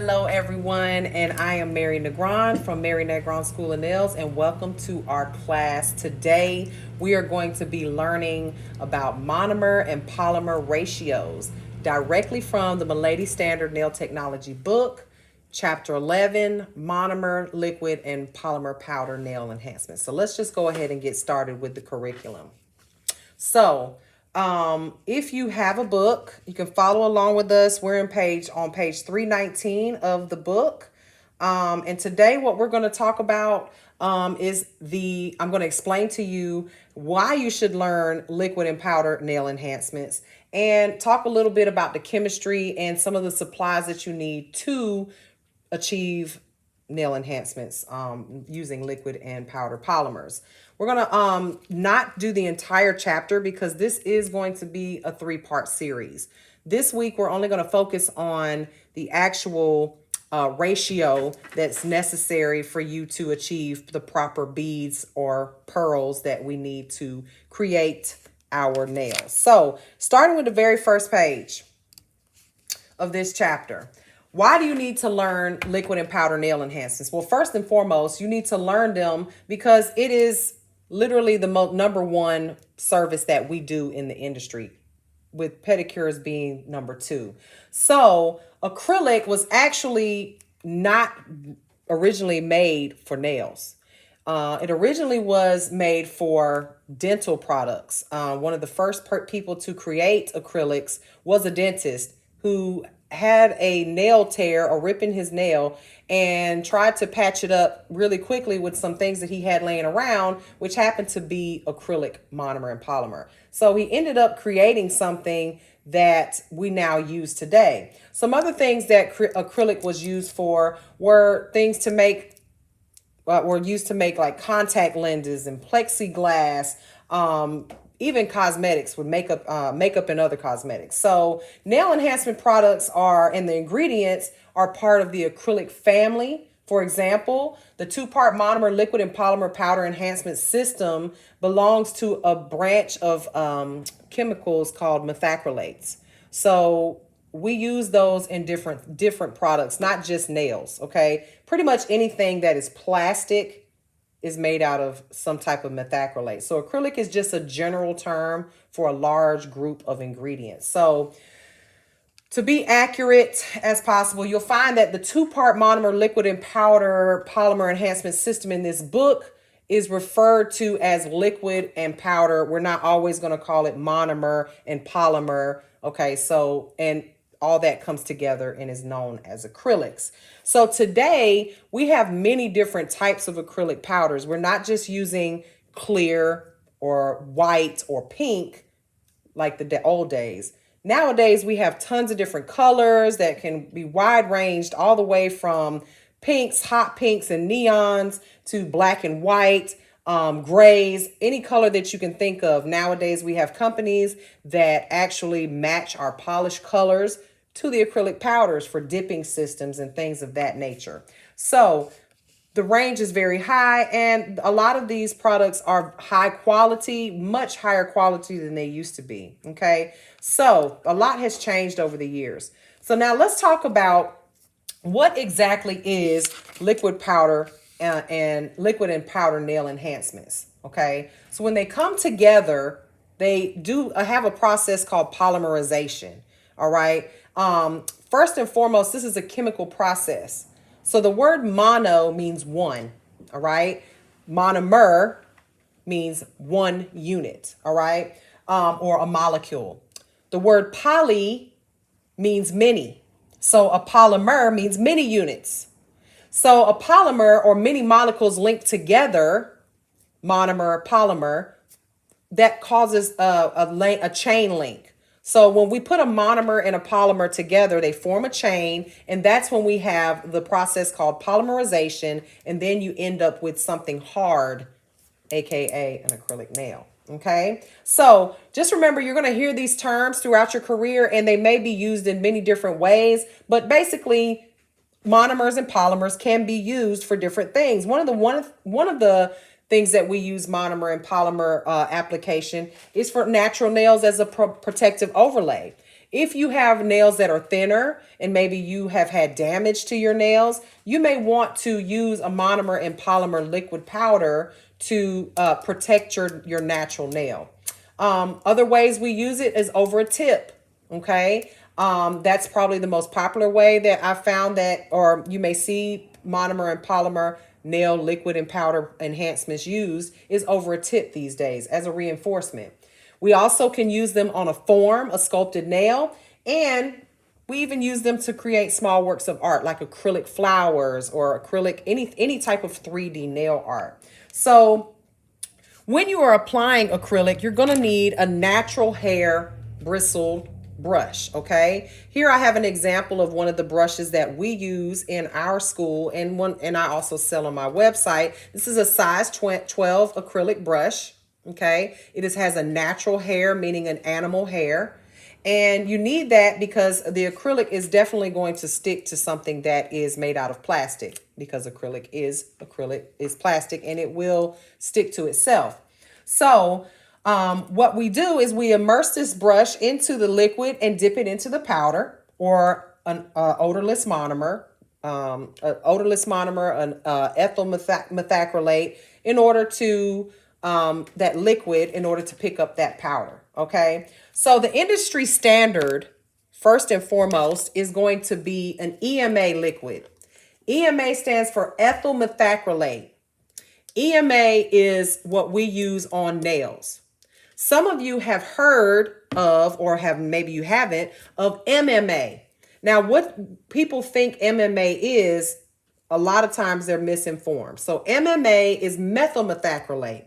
Hello, everyone, and I am Mary Negron from Mary Negron School of Nails, and welcome to our class. Today, we are going to be learning about monomer and polymer ratios directly from the Milady Standard Nail Technology book, Chapter 11, Monomer, Liquid, and Polymer Powder Nail Enhancement. So let's just go ahead and get started with the curriculum. So, if you have a book, you can follow along with us. We're on page 319 of the book. And today what we're going to talk about I'm going to explain to you why you should learn liquid and powder nail enhancements and talk a little bit about the chemistry and some of the supplies that you need to achieve nail enhancements using liquid and powder polymers. We're going to not do the entire chapter because this is going to be a three-part series. This week, we're only going to focus on the actual ratio that's necessary for you to achieve the proper beads or pearls that we need to create our nails. So starting with the very first page of this chapter. Why do you need to learn liquid and powder nail enhancements? Well, first and foremost, you need to learn them because it is literally the number one service that we do in the industry, with pedicures being number two. So acrylic was actually not originally made for nails. It originally was made for dental products. One of the first people to create acrylics was a dentist who had a nail tear or rip in his nail and tried to patch it up really quickly with some things that he had laying around, which happened to be acrylic monomer and polymer. So he ended up creating something that we now use today. Some other things that acrylic was used for were things to make were used to make like contact lenses and plexiglass, even cosmetics with makeup and other cosmetics. So nail enhancement products and the ingredients are part of the acrylic family. For example, the two-part monomer liquid and polymer powder enhancement system belongs to a branch of chemicals called methacrylates. So we use those in different products, not just nails, okay? Pretty much anything that is plastic is made out of some type of methacrylate. So acrylic is just a general term for a large group of ingredients. So to be accurate as possible, you'll find that the two-part monomer liquid and powder polymer enhancement system in this book is referred to as liquid and powder. We're not always going to call it monomer and polymer. Okay, so, and all that comes together and is known as acrylics. So today we have many different types of acrylic powders. We're not just using clear or white or pink like the old days. Nowadays we have tons of different colors that can be wide ranged, all the way from pinks, hot pinks and neons, to black and white, grays, any color that you can think of. Nowadays we have companies that actually match our polished colors to the acrylic powders for dipping systems and things of that nature. So the range is very high, and a lot of these products are high quality, much higher quality than they used to be. Okay, so a lot has changed over the years. So now let's talk about what exactly is liquid powder and liquid and powder nail enhancements. Okay, so when they come together, they do have a process called polymerization. All right. First and foremost, this is a chemical process. So the word mono means one. All right. Monomer means one unit. All right. Or a molecule. The word poly means many. So a polymer means many units. So a polymer, or many molecules linked together, monomer, polymer, that causes a chain link. So when we put a monomer and a polymer together, they form a chain, and that's when we have the process called polymerization, and then you end up with something hard, aka an acrylic nail. Okay, so just remember, you're going to hear these terms throughout your career, and they may be used in many different ways, but basically monomers and polymers can be used for different things. One of the things that we use monomer and polymer application is for natural nails as a protective overlay. If you have nails that are thinner and maybe you have had damage to your nails, you may want to use a monomer and polymer liquid powder to protect your natural nail. Other ways we use it is over a tip. Okay. That's probably the most popular way that I found that, or you may see monomer and polymer nail liquid and powder enhancements used is over a tip these days as a reinforcement. We also can use them on a form, a sculpted nail, and we even use them to create small works of art like acrylic flowers or acrylic, any type of 3D nail art. So when you are applying acrylic, you're going to need a natural hair bristled brush. Okay. Here I have an example of one of the brushes that we use in our school and I also sell on my website. This is a size 12 acrylic brush. Okay. Has a natural hair, meaning an animal hair. And you need that because the acrylic is definitely going to stick to something that is made out of plastic, because acrylic is plastic and it will stick to itself. So what we do is we immerse this brush into the liquid and dip it into the powder or an odorless monomer, an ethyl methacrylate in order to that liquid in order to pick up that powder. Okay. So the industry standard, first and foremost, is going to be an EMA liquid. EMA stands for ethyl methacrylate. EMA is what we use on nails. Some of you have heard of, or maybe you haven't, of MMA. Now, what people think MMA is, a lot of times they're misinformed. So MMA is methyl methacrylate.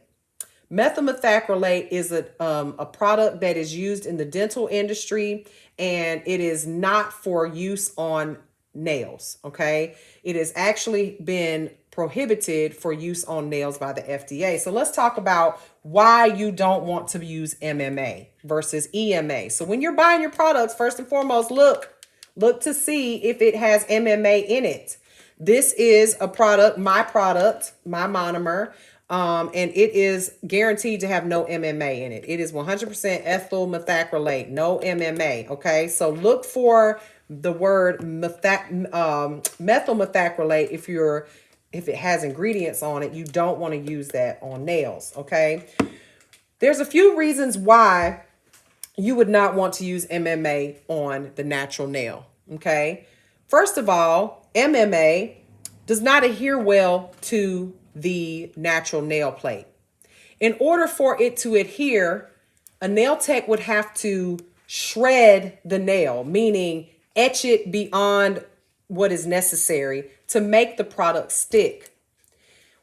Methyl methacrylate is a product that is used in the dental industry, and it is not for use on nails. Okay. It has actually been prohibited for use on nails by the FDA. So let's talk about why you don't want to use MMA versus EMA. So when you're buying your products, first and foremost, look to see if it has MMA in it. This is a product, my monomer. And it is guaranteed to have no MMA in it. It is 100% ethyl methacrylate, no MMA. Okay. So look for the word methyl methacrylate. If it has ingredients on it, you don't want to use that on nails. Okay. There's a few reasons why you would not want to use MMA on the natural nail. Okay. First of all, MMA does not adhere well to the natural nail plate. In order for it to adhere, a nail tech would have to shred the nail, meaning etch it beyond what is necessary to make the product stick.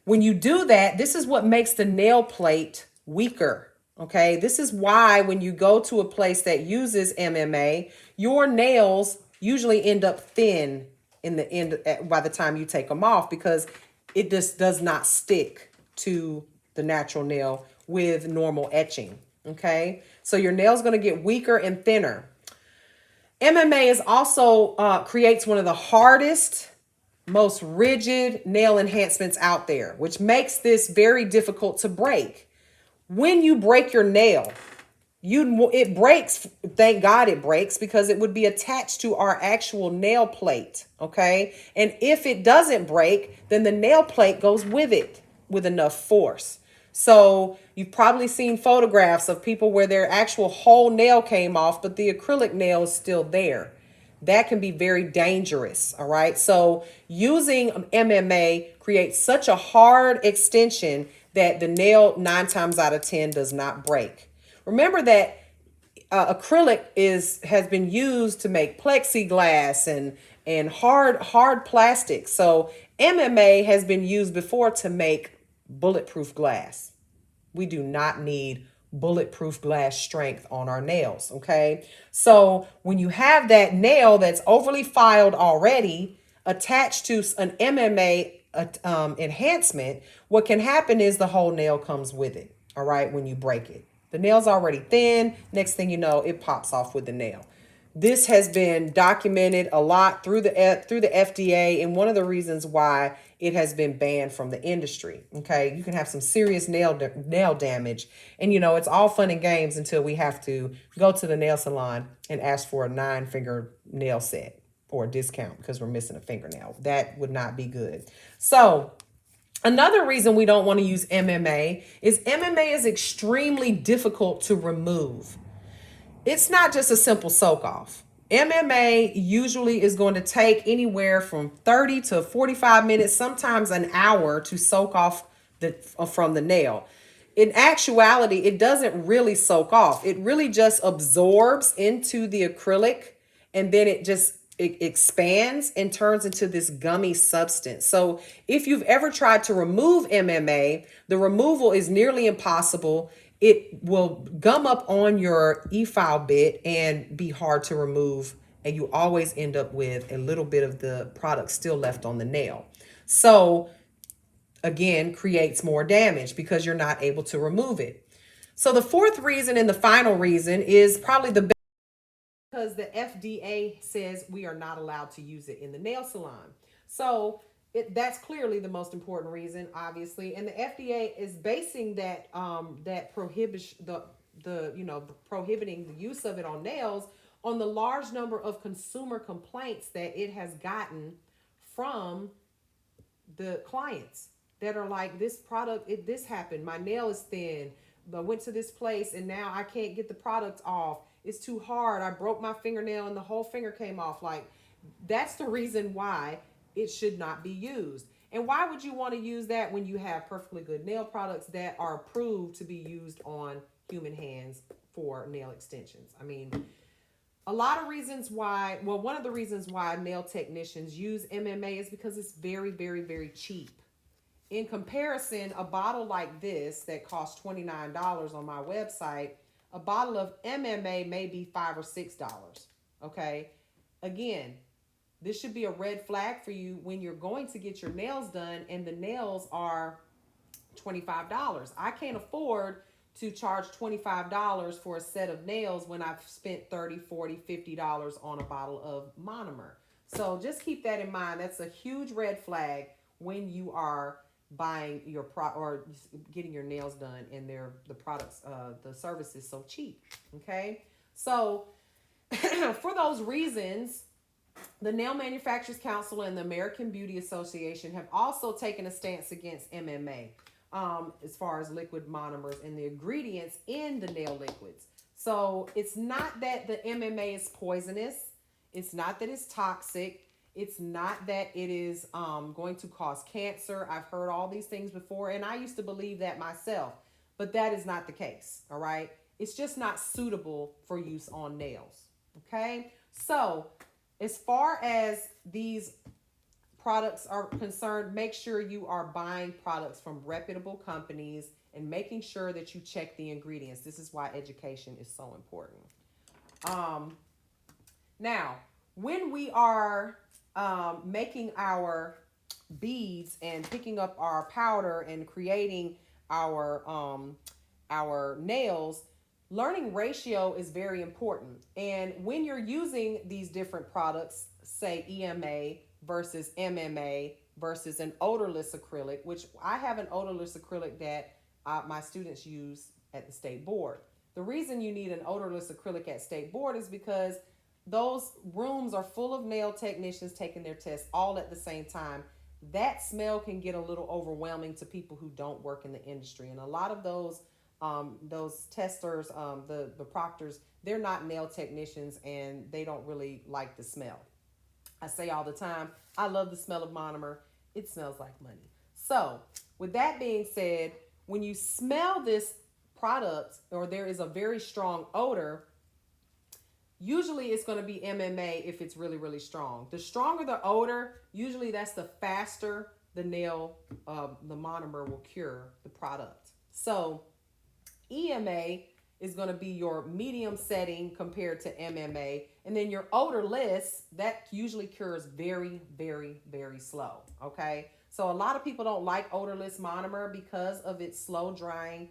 When you do that, this is what makes the nail plate weaker. Okay, this is why when you go to a place that uses MMA, your nails usually end up thin in the end by the time you take them off, because it just does not stick to the natural nail with normal etching. Okay, so your nail's going to get weaker and thinner. MMA is also creates one of the hardest, most rigid nail enhancements out there, which makes this very difficult to break. When you break your nail, it breaks. Thank God it breaks, because it would be attached to our actual nail plate. Okay. And if it doesn't break, then the nail plate goes with it with enough force. So you've probably seen photographs of people where their actual whole nail came off, but the acrylic nail is still there. That can be very dangerous. All right. So using MMA creates such a hard extension that the nail 9 times out of 10 does not break. Remember that acrylic has been used to make plexiglass and hard plastic. So MMA has been used before to make bulletproof glass. We do not need bulletproof glass strength on our nails. Okay. So when you have that nail that's overly filed already attached to an MMA enhancement, what can happen is the whole nail comes with it. All right. When you break it, the nail's already thin. Next thing you know, it pops off with the nail. This has been documented a lot through the FDA, and one of the reasons why it has been banned from the industry. Okay, you can have some serious nail damage, and it's all fun and games until we have to go to the nail salon and ask for a 9-finger nail set or a discount because we're missing a fingernail. That would not be good. So another reason we don't want to use MMA is MMA is extremely difficult to remove. It's not just a simple soak off. MMA usually is going to take anywhere from 30 to 45 minutes, sometimes an hour to soak off from the nail. In actuality, it doesn't really soak off. It really just absorbs into the acrylic, and then it expands and turns into this gummy substance. So if you've ever tried to remove MMA, the removal is nearly impossible. It will gum up on your e-file bit and be hard to remove. And you always end up with a little bit of the product still left on the nail. So again, creates more damage because you're not able to remove it. So the fourth reason and the final reason is probably the best, because the FDA says we are not allowed to use it in the nail salon. So that's clearly the most important reason, obviously, and the FDA is basing that prohibiting the use of it on nails on the large number of consumer complaints that it has gotten from the clients that are like, this product, this happened, my nail is thin, I went to this place and now I can't get the product off, it's too hard, I broke my fingernail and the whole finger came off. Like, that's the reason why it should not be used. And why would you want to use that when you have perfectly good nail products that are approved to be used on human hands for nail extensions? I mean, a lot of reasons why, well, one of the reasons why nail technicians use MMA is because it's very, very, very cheap. In comparison, a bottle like this that costs $29 on my website, a bottle of MMA may be $5 or $6. Okay. Again, this should be a red flag for you when you're going to get your nails done and the nails are $25. I can't afford to charge $25 for a set of nails when I've spent $30, $40, $50 on a bottle of monomer. So just keep that in mind. That's a huge red flag when you are buying your or getting your nails done and the products, the service is so cheap. Okay. So for those reasons, the Nail Manufacturers Council and the American Beauty Association have also taken a stance against MMA, as far as liquid monomers and the ingredients in the nail liquids. So it's not that the MMA is poisonous. It's not that it's toxic. It's not that it is going to cause cancer. I've heard all these things before, and I used to believe that myself, but that is not the case. All right. It's just not suitable for use on nails. Okay. So as far as these products are concerned, make sure you are buying products from reputable companies and making sure that you check the ingredients. This is why education is so important. Now, when we are making our beads and picking up our powder and creating our nails, learning ratio is very important. And when you're using these different products, say EMA versus MMA versus an odorless acrylic, which I have an odorless acrylic that my students use at the state board. The reason you need an odorless acrylic at state board is because those rooms are full of nail technicians taking their tests all at the same time. That smell can get a little overwhelming to people who don't work in the industry. And a lot of those testers, the proctors, they're not nail technicians and they don't really like the smell. I say all the time, I love the smell of monomer. It smells like money. So with that being said, when you smell this product or there is a very strong odor, usually it's going to be MMA if it's really, really strong. The stronger the odor, usually that's the faster the monomer will cure the product. So EMA is going to be your medium setting compared to MMA. And then your odorless, that usually cures very, very, very slow. Okay. So a lot of people don't like odorless monomer because of its slow drying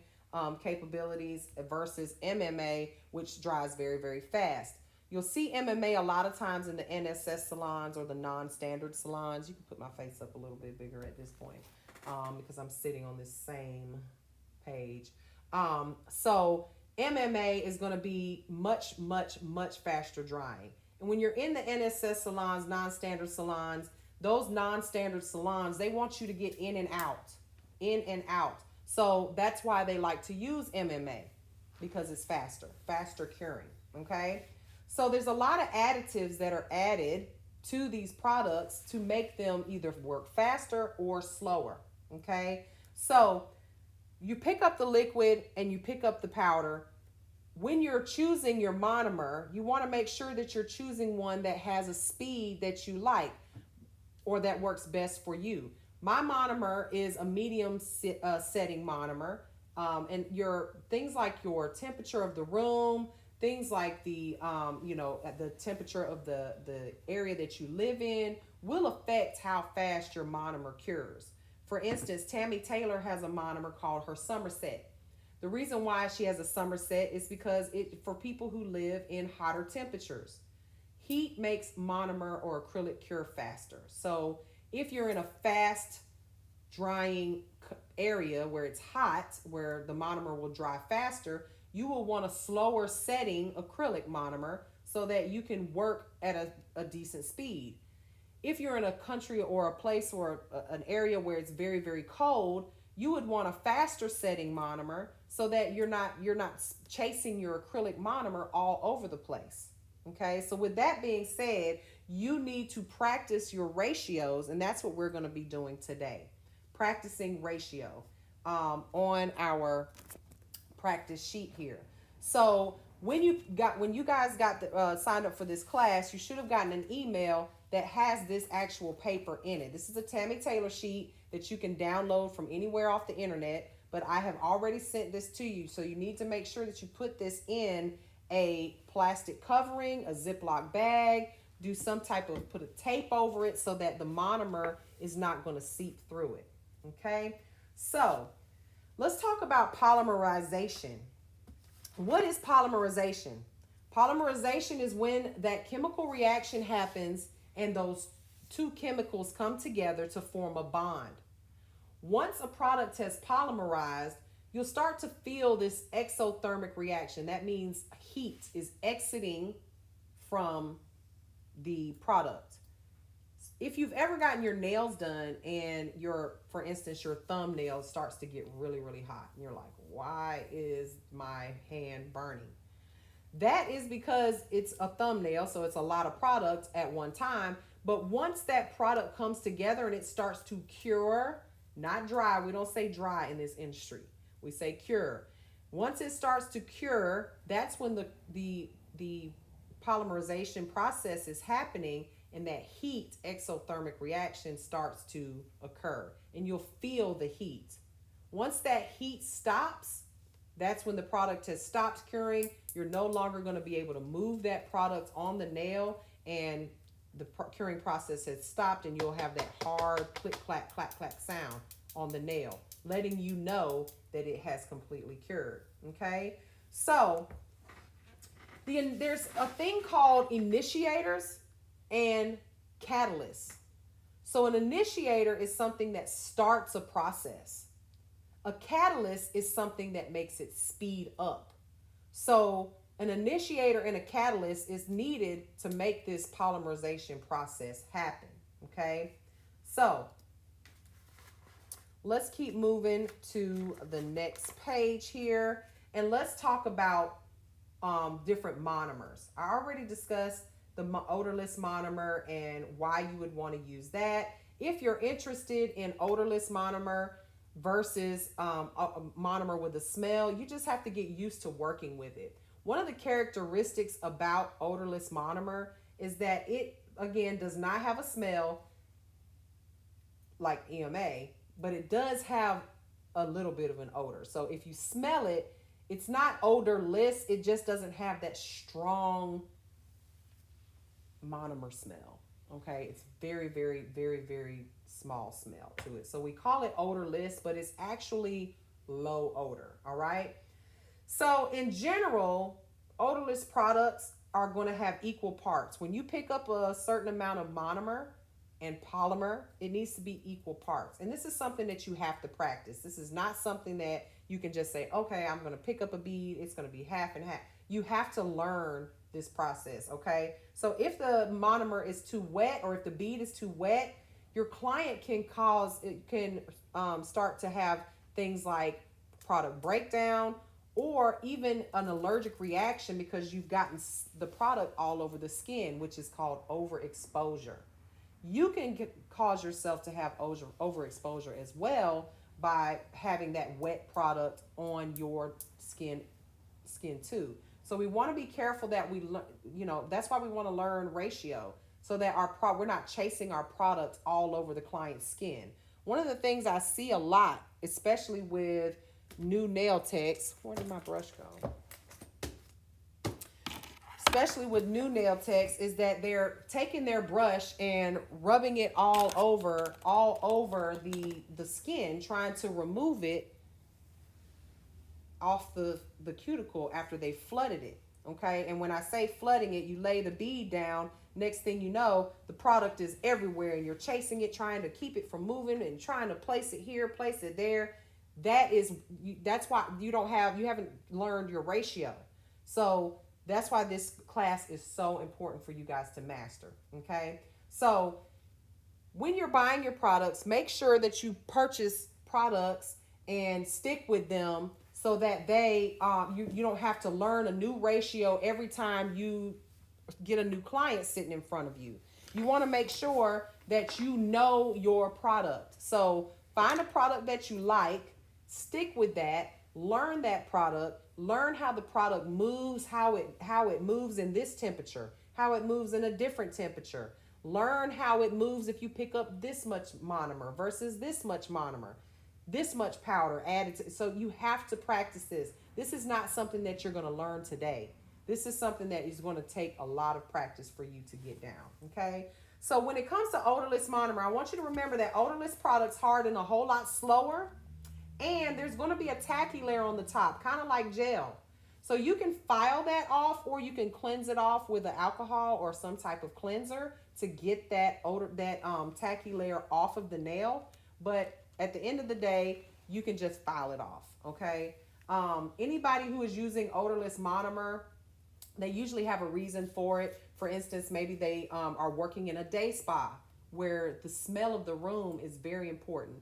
capabilities versus MMA, which dries very, very fast. You'll see MMA a lot of times in the NSS salons or the non-standard salons. You can put my face up a little bit bigger at this point because I'm sitting on this same page. So MMA is going to be much, much, much faster drying. And when you're in the NSS salons, non-standard salons, those non-standard salons, they want you to get in and out, in and out. So that's why they like to use MMA because it's faster curing. Okay. So there's a lot of additives that are added to these products to make them either work faster or slower. Okay. So you pick up the liquid and you pick up the powder. When you're choosing your monomer, you want to make sure that you're choosing one that has a speed that you like or that works best for you. My monomer is a medium setting monomer. And your things like your temperature of the room, things like the the temperature of the area that you live in will affect how fast your monomer cures. For instance, Tammy Taylor has a monomer called her Somerset. The reason why she has a Somerset is because for people who live in hotter temperatures. Heat makes monomer or acrylic cure faster. So if you're in a fast drying area where it's hot, where the monomer will dry faster, you will want a slower setting acrylic monomer so that you can work at a decent speed. If you're in a country or a place or an area where it's very, very cold, you would want a faster setting monomer so that you're not chasing your acrylic monomer all over the place. Okay, so with that being said, you need to practice your ratios, and that's what we're going to be doing today. Practicing ratio on our practice sheet here. So when you guys got signed up for this class, you should have gotten an email that has this actual paper in it. This is a Tammy Taylor sheet that you can download from anywhere off the internet, but I have already sent this to you. So you need to make sure that you put this in a plastic covering, a Ziploc bag, do some type of, put a tape over it so that the monomer is not going to seep through it. Okay, so let's talk about polymerization. What is polymerization? Polymerization is when that chemical reaction happens and those two chemicals come together to form a bond. Once a product has polymerized, you'll start to feel this exothermic reaction. That means heat is exiting from the product. If you've ever gotten your nails done and for instance, your thumbnail starts to get really, really hot and you're like, why is my hand burning? That is because it's a thumbnail, so it's a lot of product at one time. But once that product comes together and it starts to cure, not dry, we don't say dry in this industry, we say cure. Once it starts to cure, that's when the polymerization process is happening and that heat exothermic reaction starts to occur and you'll feel the heat. Once that heat stops, that's when the product has stopped curing. You're no longer going to be able to move that product on the nail and the curing process has stopped and you'll have that hard click, clack, clack, clack sound on the nail, letting you know that it has completely cured. Okay, so there's a thing called initiators and catalysts. So an initiator is something that starts a process. A catalyst is something that makes it speed up. So an initiator and a catalyst is needed to make this polymerization process happen. Okay, so let's keep moving to the next page here and let's talk about different monomers. I already discussed the odorless monomer and why you would want to use that. If you're interested in odorless monomer versus a monomer with a smell, you just have to get used to working with it. One of the characteristics about odorless monomer is that it, again, does not have a smell like EMA, but it does have a little bit of an odor. So if you smell it, it's not odorless, it just doesn't have that strong monomer smell. Okay, it's very, very, very, very small smell to it. So we call it odorless, but it's actually low odor. All right. So in general, odorless products are going to have equal parts. When you pick up a certain amount of monomer and polymer, it needs to be equal parts. And this is something that you have to practice. This is not something that you can just say, okay, I'm going to pick up a bead, it's going to be half and half. You have to learn this process, okay? So if the monomer is too wet, or if the bead is too wet, your client can start to have things like product breakdown, or even an allergic reaction because you've gotten the product all over the skin, which is called overexposure. You can cause yourself to have overexposure as well by having that wet product on your skin too. So we want to be careful that that's why we want to learn ratio, so that we're not chasing our product all over the client's skin. One of the things I see a lot, especially with new nail techs, where did my brush go? Especially with new nail techs, is that they're taking their brush and rubbing it all over the skin, trying to remove it off the cuticle after they flooded it. Okay, and when I say flooding it, you lay the bead down, next thing you know, the product is everywhere and you're chasing it, trying to keep it from moving and trying to place it here, place it there. That's why you haven't learned your ratio. So that's why this class is so important for you guys to master. Okay, so when you're buying your products, make sure that you purchase products and stick with them, so that you don't have to learn a new ratio every time you get a new client sitting in front of you. You want to make sure that you know your product. So find a product that you like, stick with that, learn that product, learn how the product moves, how it moves in this temperature, how it moves in a different temperature. Learn how it moves if you pick up this much monomer versus this much monomer, this much powder added. So you have to practice this. This is not something that you're going to learn today. This is something that is going to take a lot of practice for you to get down. Okay. So when it comes to odorless monomer, I want you to remember that odorless products harden a whole lot slower, and there's going to be a tacky layer on the top, kind of like gel. So you can file that off, or you can cleanse it off with an alcohol or some type of cleanser to get that tacky layer off of the nail. But at the end of the day, you can just file it off. Okay. Anybody who is using odorless monomer, they usually have a reason for it. For instance, maybe they are working in a day spa where the smell of the room is very important.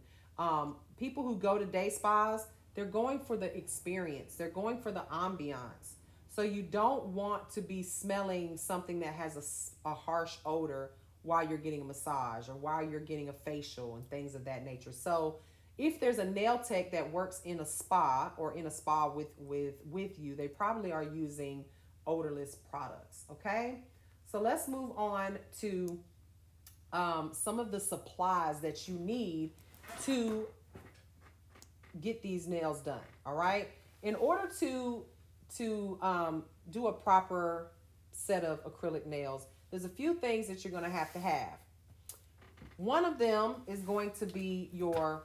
People who go to day spas, they're going for the experience. They're going for the ambiance. So you don't want to be smelling something that has a harsh odor while you're getting a massage or while you're getting a facial and things of that nature. So if there's a nail tech that works in a spa or in a spa with you, they probably are using odorless products. Okay. So let's move on to some of the supplies that you need to get these nails done. All right. In order to do a proper set of acrylic nails, there's a few things that you're going to have. One of them is going to be your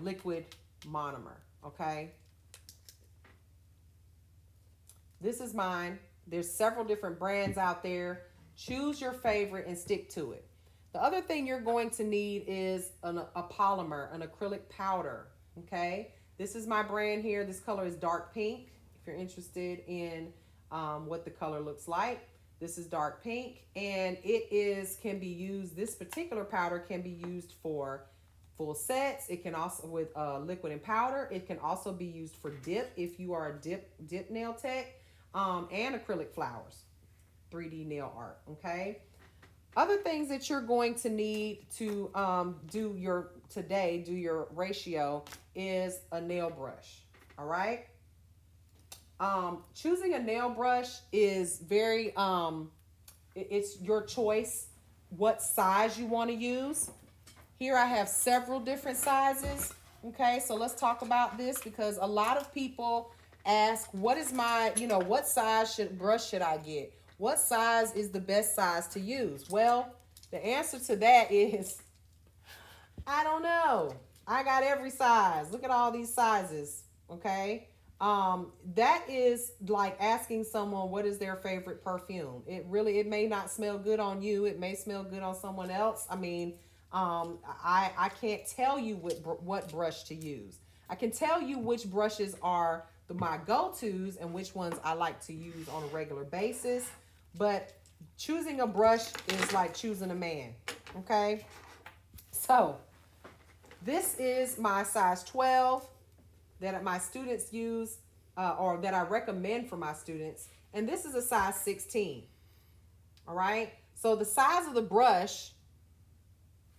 liquid monomer. Okay. This is mine. There's several different brands out there. Choose your favorite and stick to it. The other thing you're going to need is a polymer, an acrylic powder. Okay. This is my brand here. This color is dark pink. If you're interested in what the color looks like, this is dark pink, and can be used. This particular powder can be used for full sets. It can also with liquid and powder. It can also be used for dip if you are a dip nail tech, and acrylic flowers, 3D nail art. Okay. Other things that you're going to need to do your ratio is a nail brush. All right. Choosing a nail brush is very, it's your choice what size you want to use. Here I have several different sizes. Okay, so let's talk about this because a lot of people ask, what is what size brush should I get? What size is the best size to use? Well, the answer to that is, I don't know. I got every size. Look at all these sizes. Okay. That is like asking someone what is their favorite perfume. It may not smell good on you. It may smell good on someone else. I mean, I can't tell you what brush to use. I can tell you which brushes are my go-tos and which ones I like to use on a regular basis. But choosing a brush is like choosing a man. Okay. So this is my size 12 that my students use or that I recommend for my students. And this is a size 16. All right. So the size of the brush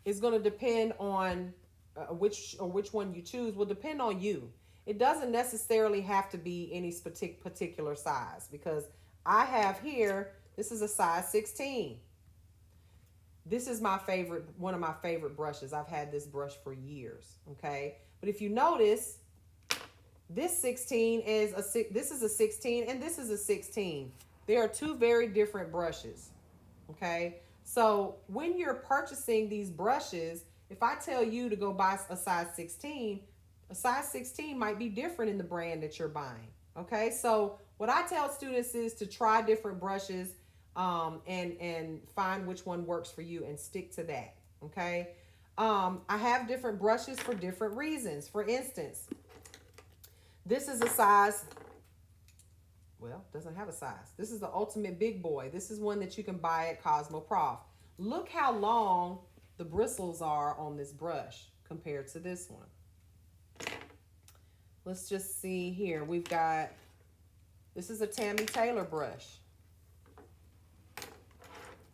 is going to depend on which one you choose will depend on you. It doesn't necessarily have to be any particular size because I have here, this is a size 16. This is my favorite, one of my favorite brushes. I've had this brush for years. Okay. But if you notice, this 16 is this is a 16 and this is a 16. There are two very different brushes. Okay. So when you're purchasing these brushes, if I tell you to go buy a size 16 might be different in the brand that you're buying. Okay. So what I tell students is to try different brushes and find which one works for you and stick to that. Okay. I have different brushes for different reasons. For instance, this is a size, well, doesn't have a size. This is the ultimate big boy. This is one that you can buy at Cosmoprof. Look how long the bristles are on this brush compared to this one. Let's just see here. We've got, this is a Tammy Taylor brush.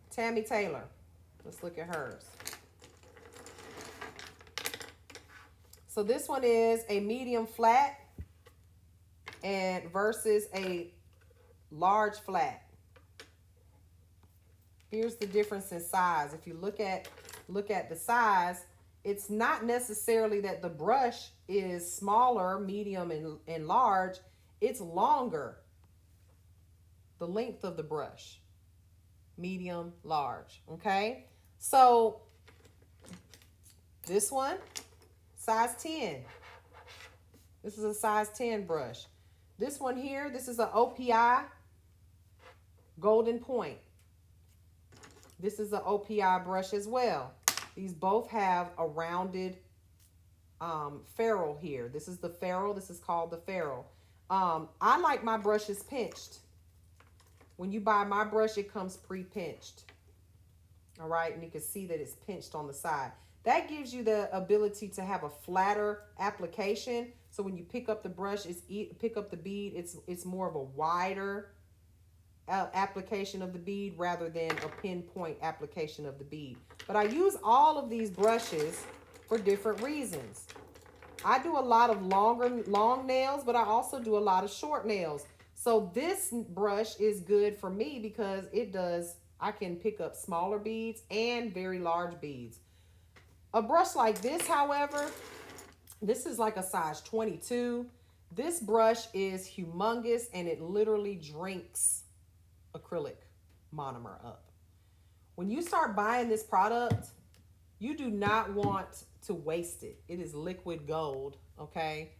Tammy Taylor. Let's look at hers. So this one is a medium flat and versus a large flat. Here's the difference in size. If you look at the size, it's not necessarily that the brush is smaller, medium, and large. It's longer. The length of the brush. Medium, large. Okay? So this one, size 10. This is a size 10 brush. This one here, this is an OPI Golden Point. This is an OPI brush as well. These both have a rounded ferrule here. This is the ferrule. This is called the ferrule. I like my brushes pinched. When you buy my brush, it comes pre-pinched. All right, and you can see that it's pinched on the side. That gives you the ability to have a flatter application. So when you pick up the brush, pick up the bead, it's more of a wider application of the bead rather than a pinpoint application of the bead. But I use all of these brushes for different reasons. I do a lot of long nails, but I also do a lot of short nails. So this brush is good for me because I can pick up smaller beads and very large beads. A brush like this, however, this is like a size 22. This brush is humongous and it literally drinks acrylic monomer up. When you start buying this product, you do not want to waste it. It is liquid gold, okay?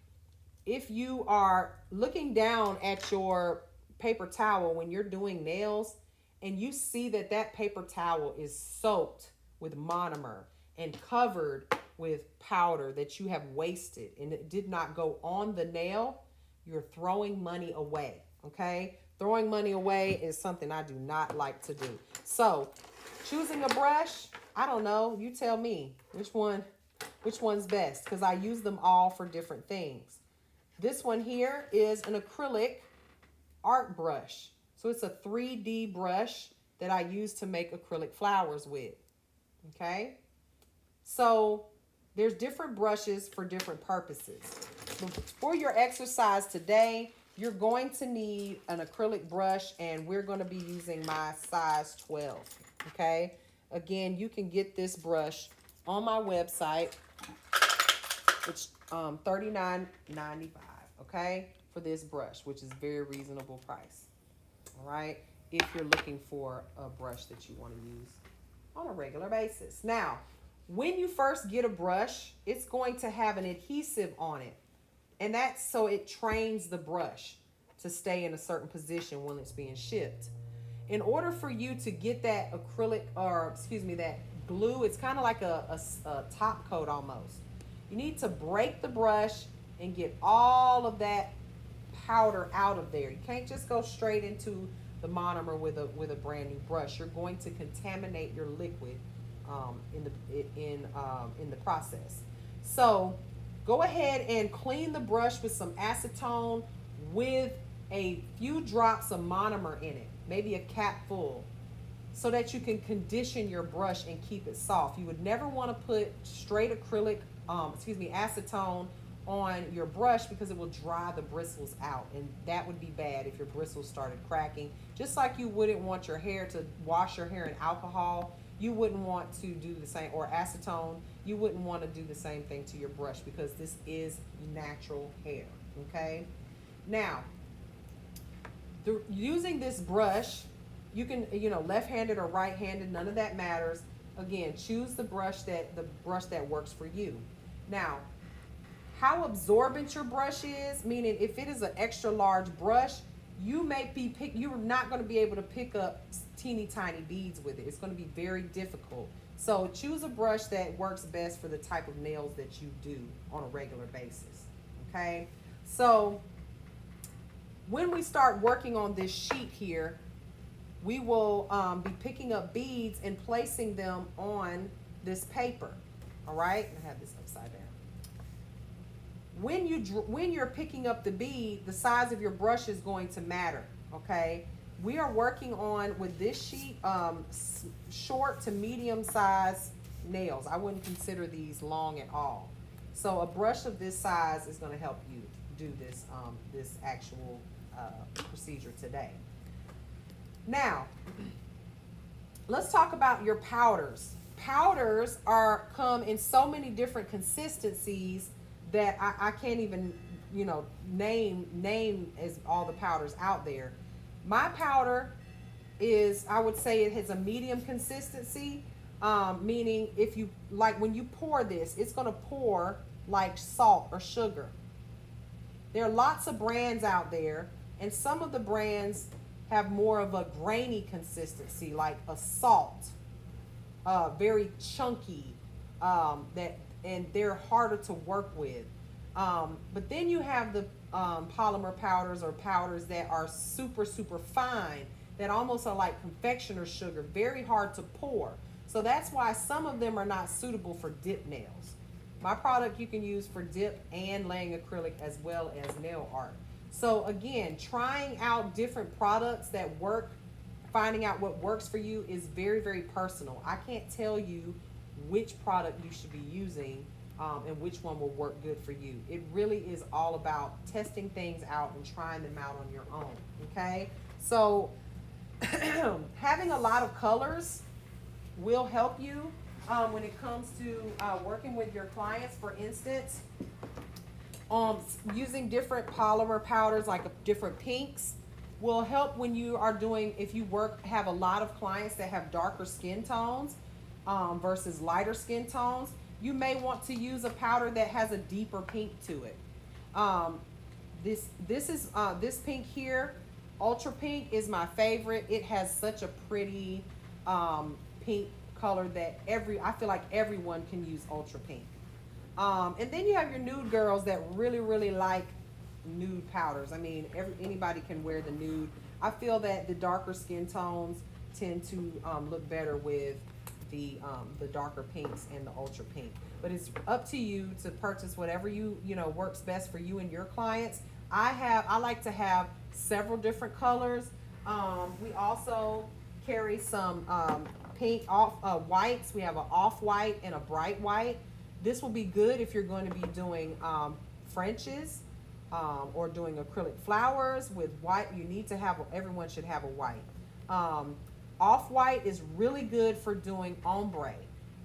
If you are looking down at your paper towel when you're doing nails and you see that paper towel is soaked with monomer and covered with powder that you have wasted and it did not go on the nail, you're throwing money away, okay? Throwing money away is something I do not like to do. So choosing a brush, I don't know, you tell me which one's best because I use them all for different things. This one here is an acrylic art brush. So it's a 3D brush that I use to make acrylic flowers with, okay? So there's different brushes for different purposes. For your exercise today, you're going to need an acrylic brush and we're going to be using my size 12, okay? Again, you can get this brush on my website. It's $39.95, okay, for this brush, which is very reasonable price, all right, if you're looking for a brush that you want to use on a regular basis. Now, when you first get a brush, it's going to have an adhesive on it. And that's so it trains the brush to stay in a certain position when it's being shipped. In order for you to get that acrylic, or excuse me, that glue, it's kind of like a top coat almost. You need to break the brush and get all of that powder out of there. You can't just go straight into the monomer with a brand new brush. You're going to contaminate your liquid in the process. So go ahead and clean the brush with some acetone with a few drops of monomer in it, maybe a cap full, so that you can condition your brush and keep it soft. You would never want to put straight acrylic, acetone on your brush, because it will dry the bristles out, and that would be bad if your bristles started cracking. Just like you wouldn't want your hair to wash your hair in alcohol, you wouldn't want to do the same, or acetone, you wouldn't want to do the same thing to your brush, because this is natural hair. Okay, now using this brush, you can, left-handed or right-handed, none of that matters. Again, choose the brush that works for you. Now, how absorbent your brush is, meaning if it is an extra large brush, you're not going to be able to pick up teeny tiny beads with it. It's going to be very difficult. So choose a brush that works best for the type of nails that you do on a regular basis. Okay, so when we start working on this sheet here, we will be picking up beads and placing them on this paper. All right, I have this upside down. When you're picking up the bead, the size of your brush is going to matter. Okay, we are working on, with this sheet, short to medium size nails. I wouldn't consider these long at all. So a brush of this size is going to help you do this this actual procedure today. Now, let's talk about your powders. Powders come in so many different consistencies that I can't even, name as all the powders out there. My powder is, I would say it has a medium consistency, meaning if you, like when you pour this, it's going to pour like salt or sugar. There are lots of brands out there, and some of the brands have more of a grainy consistency, like a salt, very chunky, and they're harder to work with. But then you have the polymer powders, or powders that are super, super fine, that almost are like confectioner sugar, very hard to pour. So that's why some of them are not suitable for dip nails. My product you can use for dip and laying acrylic as well as nail art. So again, trying out different products that work, finding out what works for you is very, very personal. I can't tell you which product you should be using and which one will work good for you. It really is all about testing things out and trying them out on your own. Okay, so having a lot of colors will help you when it comes to working with your clients. For instance, using different polymer powders, like different pinks, will help when you are doing, if you have a lot of clients that have darker skin tones versus lighter skin tones. You may want to use a powder that has a deeper pink to it. This pink here, ultra pink, is my favorite. It has such a pretty pink color that I feel like everyone can use ultra pink. And then you have your nude girls that really, really like nude powders. I mean, anybody can wear the nude. I feel that the darker skin tones tend to look better with the darker pinks and the ultra pink. But it's up to you to purchase whatever works best for you and your clients. I like to have several different colors. We also carry some pink whites. We have an off-white and a bright white. This will be good if you're going to be doing Frenches or doing acrylic flowers with white. You need to have, everyone should have a white. Off-white is really good for doing ombre.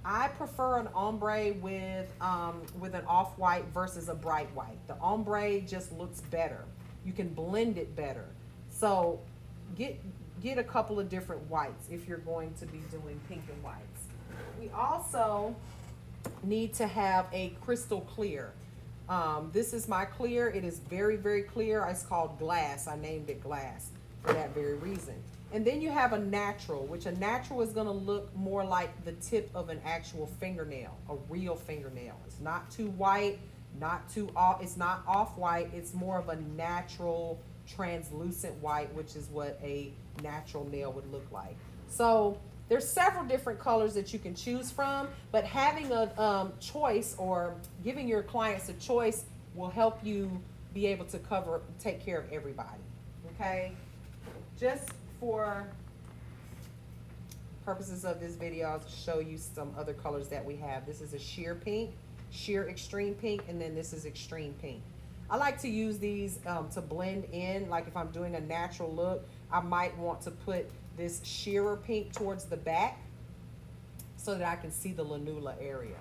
I prefer an ombre with an off-white versus a bright white. The ombre just looks better. You can blend it better. So get a couple of different whites if you're going to be doing pink and whites. We also need to have a crystal clear. This is my clear. It is very, very clear. It's called glass. I named it glass for that very reason. And then you have a natural, which a natural is going to look more like the tip of an actual fingernail, a real fingernail. It's not too white, not too off. It's not off-white. It's more of a natural translucent white, which is what a natural nail would look like. So there's several different colors that you can choose from, but having a choice or giving your clients a choice will help you be able to take care of everybody. Okay, just for purposes of this video, I'll show you some other colors that we have. This is a sheer pink, sheer extreme pink, and then this is extreme pink. I like to use these to blend in. Like if I'm doing a natural look, I might want to put this sheerer pink towards the back so that I can see the lanula area.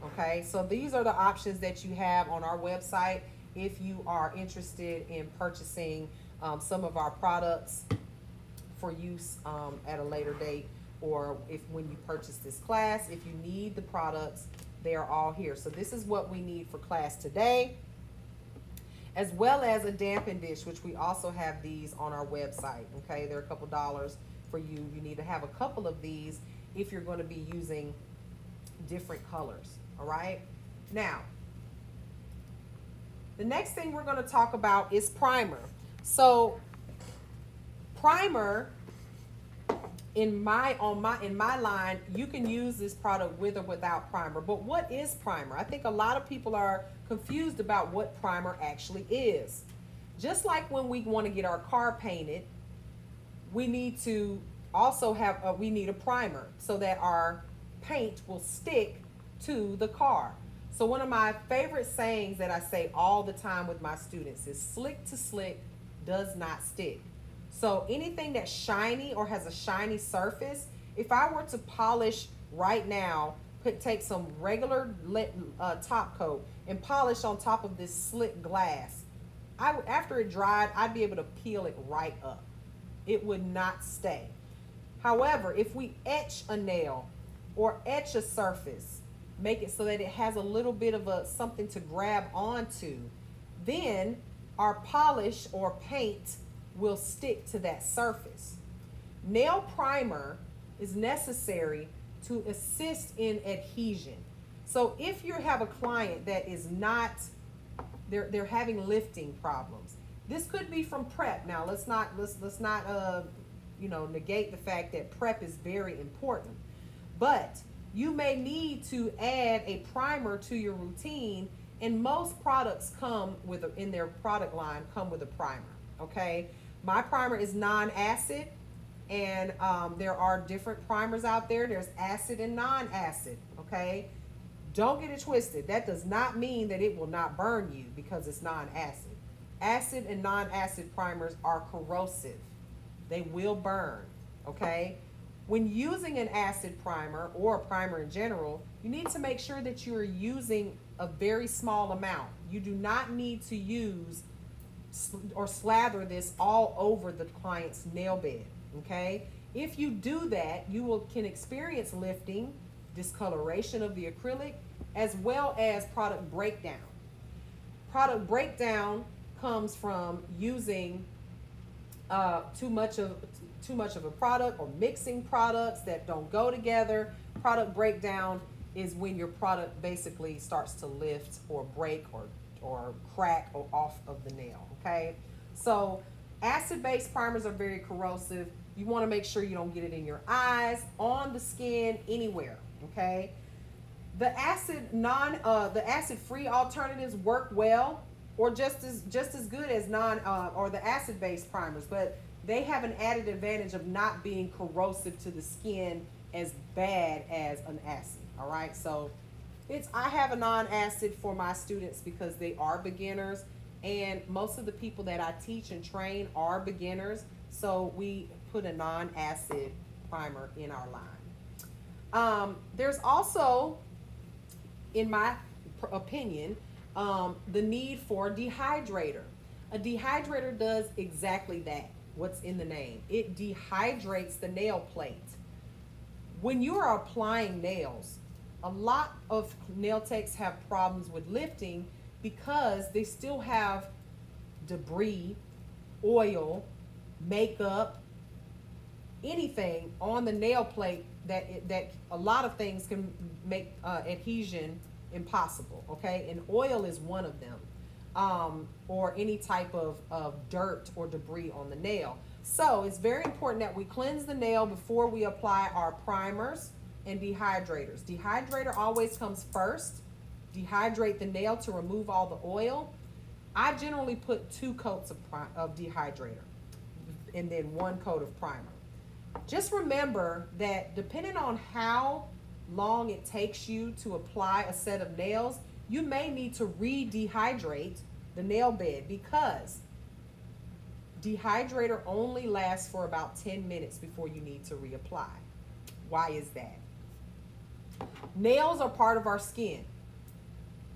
Okay, so these are the options that you have on our website if you are interested in purchasing some of our products for use at a later date, or when you purchase this class. If you need the products, they are all here. So this is what we need for class today, as well as a dampen dish, which we also have these on our website. Okay, they're a couple dollars for you. You need to have a couple of these if you're going to be using different colors. All right, now the next thing we're going to talk about is primer. So primer, in my line, you can use this product with or without primer. But what is primer? I think a lot of people are confused about what primer actually is. Just like when we want to get our car painted, we need to also have we need a primer so that our paint will stick to the car. So one of my favorite sayings that I say all the time with my students is slick to slick does not stick. So anything that's shiny or has a shiny surface, if I were to polish right now, take some regular top coat and polish on top of this slick glass, after it dried, I'd be able to peel it right up. It would not stay. However, if we etch a nail or etch a surface, make it so that it has a little bit of something to grab onto, then our polish or paint will stick to that surface. Nail primer is necessary to assist in adhesion. So if you have a client that is not, they're having lifting problems, this could be from prep. Now let's not negate the fact that prep is very important, but you may need to add a primer to your routine, and most products in their product line come with a primer. Okay, my primer is non-acid, and there are different primers out there. There's acid and non-acid. Okay, don't get it twisted. That does not mean that it will not burn you because it's non-acid. Acid and non-acid primers are corrosive. They will burn. Okay, when using an acid primer or a primer in general, you need to make sure that you are using a very small amount. You do not need to use or slather this all over the client's nail bed. Okay, if you do that, you can experience lifting, discoloration of the acrylic, as well as product breakdown. Product breakdown comes from using too much of a product or mixing products that don't go together. Product breakdown is when your product basically starts to lift or break or crack or off of the nail. Okay, so acid-based primers are very corrosive. You want to make sure you don't get it in your eyes, on the skin, anywhere. Okay, the acid-free alternatives work well, or just as good as or the acid-based primers, but they have an added advantage of not being corrosive to the skin as bad as an acid. All right, so I have a non-acid for my students because they are beginners, and most of the people that I teach and train are beginners, so we put a non-acid primer in our line. There's also, in my opinion, the need for a dehydrator. A dehydrator does exactly that, what's in the name. It dehydrates the nail plate. When you are applying nails, a lot of nail techs have problems with lifting because they still have debris, oil, makeup, anything on the nail plate that a lot of things can make adhesion impossible, okay? And oil is one of them, or any type of dirt or debris on the nail. So it's very important that we cleanse the nail before we apply our primers and dehydrators. Dehydrator always comes first. Dehydrate the nail to remove all the oil. I generally put 2 coats of dehydrator and then 1 coat of primer. Just remember that depending on how long it takes you to apply a set of nails, you may need to re-dehydrate the nail bed, because dehydrator only lasts for about 10 minutes before you need to reapply. Why is that? Nails are part of our skin.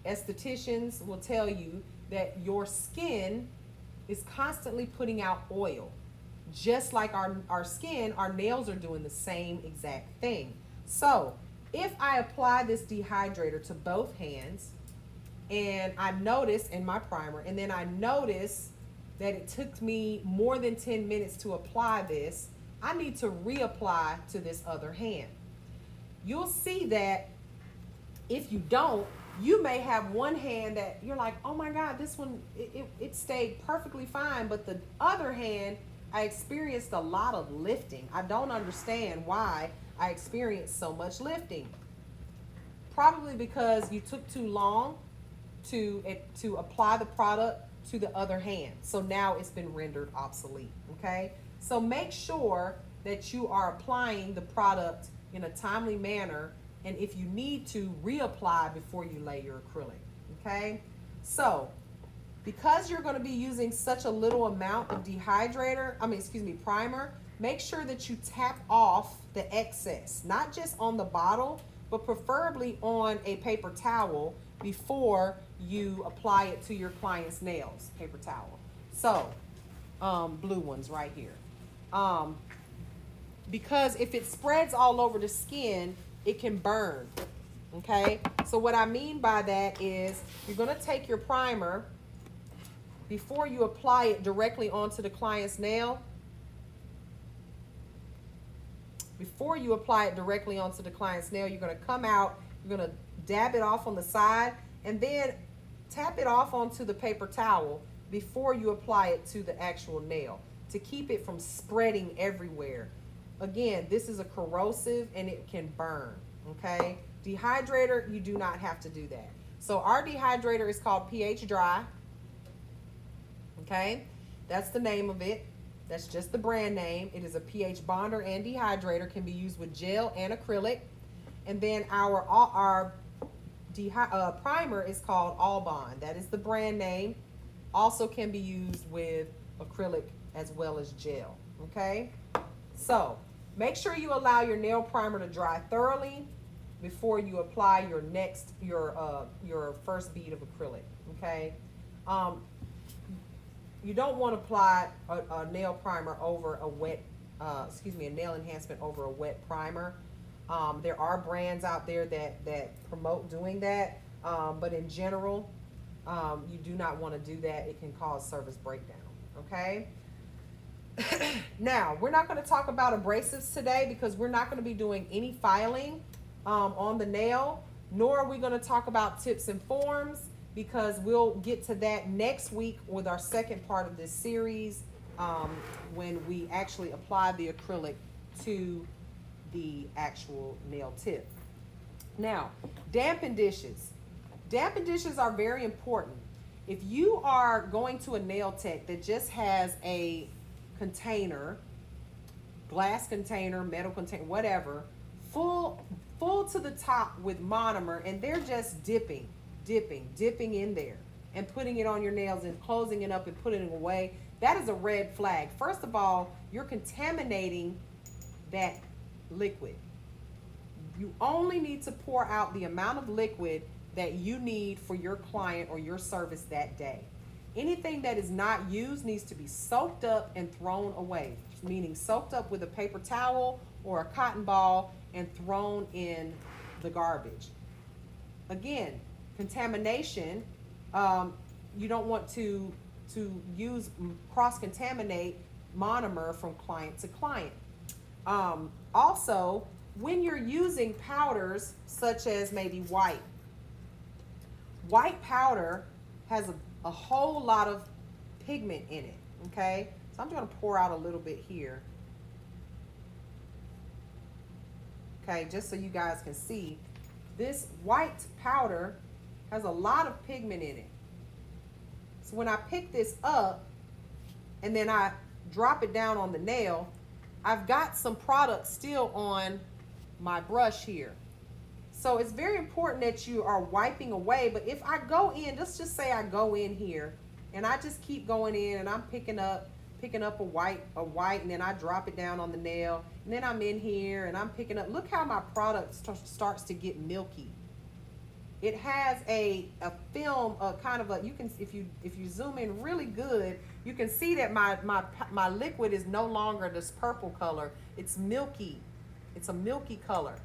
Estheticians will tell you that your skin is constantly putting out oil. Just like our skin, our nails are doing the same exact thing. So if I apply this dehydrator to both hands, and I notice in my primer, and then I notice that it took me more than 10 minutes to apply this, I need to reapply to this other hand. You'll see that if you don't, you may have one hand that you're like, oh my God, this one, it stayed perfectly fine. But the other hand, I experienced a lot of lifting. I don't understand why I experienced so much lifting. Probably because you took too long to apply the product to the other hand. So now it's been rendered obsolete, okay? So make sure that you are applying the product in a timely manner, and if you need to, reapply before you lay your acrylic, okay? So because you're going to be using such a little amount of primer, make sure that you tap off the excess, not just on the bottle, but preferably on a paper towel before you apply it to your client's nails. Paper towel. So, blue ones right here. Because if it spreads all over the skin, it can burn, okay? So what I mean by that is you're gonna take your primer before you apply it directly onto the client's nail. Before you apply it directly onto the client's nail, you're gonna come out, you're gonna dab it off on the side, and then tap it off onto the paper towel before you apply it to the actual nail to keep it from spreading everywhere. Again, this is a corrosive and it can burn, okay? Dehydrator, you do not have to do that. So our dehydrator is called pH Dry, okay? That's the name of it. That's just the brand name. It is a pH bonder and dehydrator, can be used with gel and acrylic. And then our primer is called All Bond. That is the brand name. Also can be used with acrylic as well as gel, okay? So make sure you allow your nail primer to dry thoroughly before you apply your first bead of acrylic, okay? You don't want to apply a nail primer over a wet, a nail enhancement over a wet primer. There are brands out there that promote doing that, but in general, you do not want to do that. It can cause service breakdown, okay? Now, we're not going to talk about abrasives today because we're not going to be doing any filing on the nail, nor are we going to talk about tips and forms, because we'll get to that next week with our second part of this series, when we actually apply the acrylic to the actual nail tip. Now, dampened dishes. Dampened dishes are very important. If you are going to a nail tech that just has a container, glass container, metal container, whatever, full to the top with monomer, and they're just dipping in there and putting it on your nails and closing it up and putting it away, that is a red flag. First of all, you're contaminating that liquid. You only need to pour out the amount of liquid that you need for your client or your service that day. Anything that is not used needs to be soaked up and thrown away, meaning soaked up with a paper towel or a cotton ball and thrown in the garbage. Again, contamination You don't want to use cross-contaminate monomer from client to client. Also, when you're using powders such as maybe white powder has a whole lot of pigment in it, okay? So I'm going to pour out a little bit here, okay, just so you guys can see. This white powder has a lot of pigment in it. So when I pick this up and then I drop it down on the nail, I've got some product still on my brush here. So it's very important that you are wiping away. But if I go in, let's just say I go in here and I just keep going in and I'm picking up a white, and then I drop it down on the nail, and then I'm in here and I'm picking up. Look how my product starts to get milky. It has a film, a kind of a, you can, if you zoom in really good, you can see that my liquid is no longer this purple color. It's milky. It's a milky color.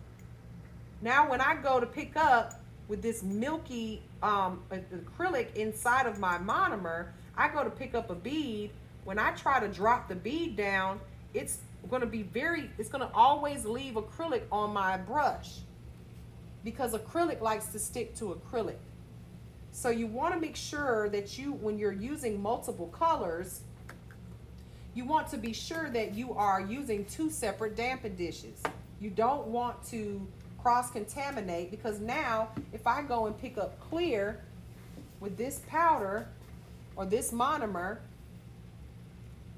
Now when I go to pick up with this milky acrylic inside of my monomer, I go to pick up a bead. When I try to drop the bead down, it's going to always leave acrylic on my brush, because acrylic likes to stick to acrylic. So you want to make sure that when you're using multiple colors, you want to be sure that you are using two separate damping dishes. You don't want to cross-contaminate, because now if I go and pick up clear with this powder or this monomer,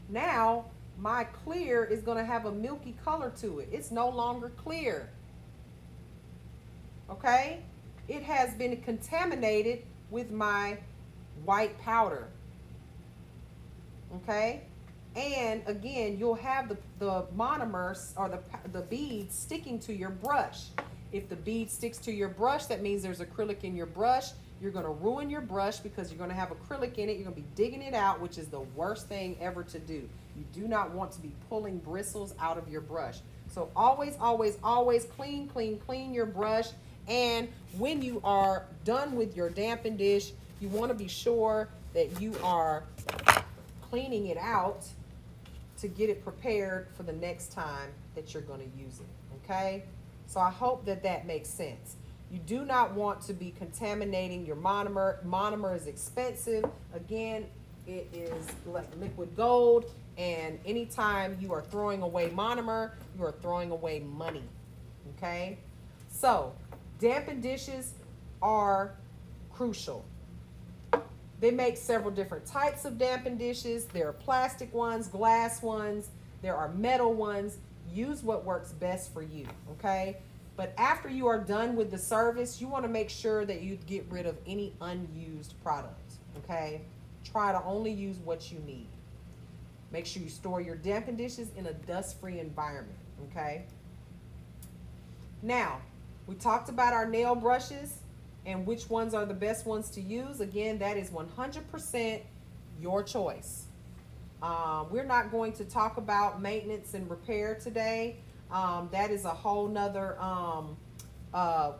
now my clear is going to have a milky color to it. It's no longer clear. Okay? It has been contaminated with my white powder. Okay? And again, you'll have the monomers or the beads sticking to your brush. If the bead sticks to your brush, that means there's acrylic in your brush. You're going to ruin your brush because you're going to have acrylic in it. You're going to be digging it out, which is the worst thing ever to do. You do not want to be pulling bristles out of your brush. So always, always, always clean your brush. And when you are done with your damping dish, you want to be sure that you are cleaning it out to get it prepared for the next time that you're going to use it, okay? So I hope that makes sense. You do not want to be contaminating your monomer. Monomer is expensive. Again, it is like liquid gold, and anytime you are throwing away monomer, you are throwing away money, okay? So damping dishes are crucial. They make several different types of damping dishes. There are plastic ones, glass ones, there are metal ones. Use what works best for you, okay? But after you are done with the service, you want to make sure that you get rid of any unused product, okay? Try to only use what you need. Make sure you store your damping dishes in a dust-free environment, okay? Now, we talked about our nail brushes and which ones are the best ones to use. Again, that is 100% your choice. We're not going to talk about maintenance and repair today. That is a whole nother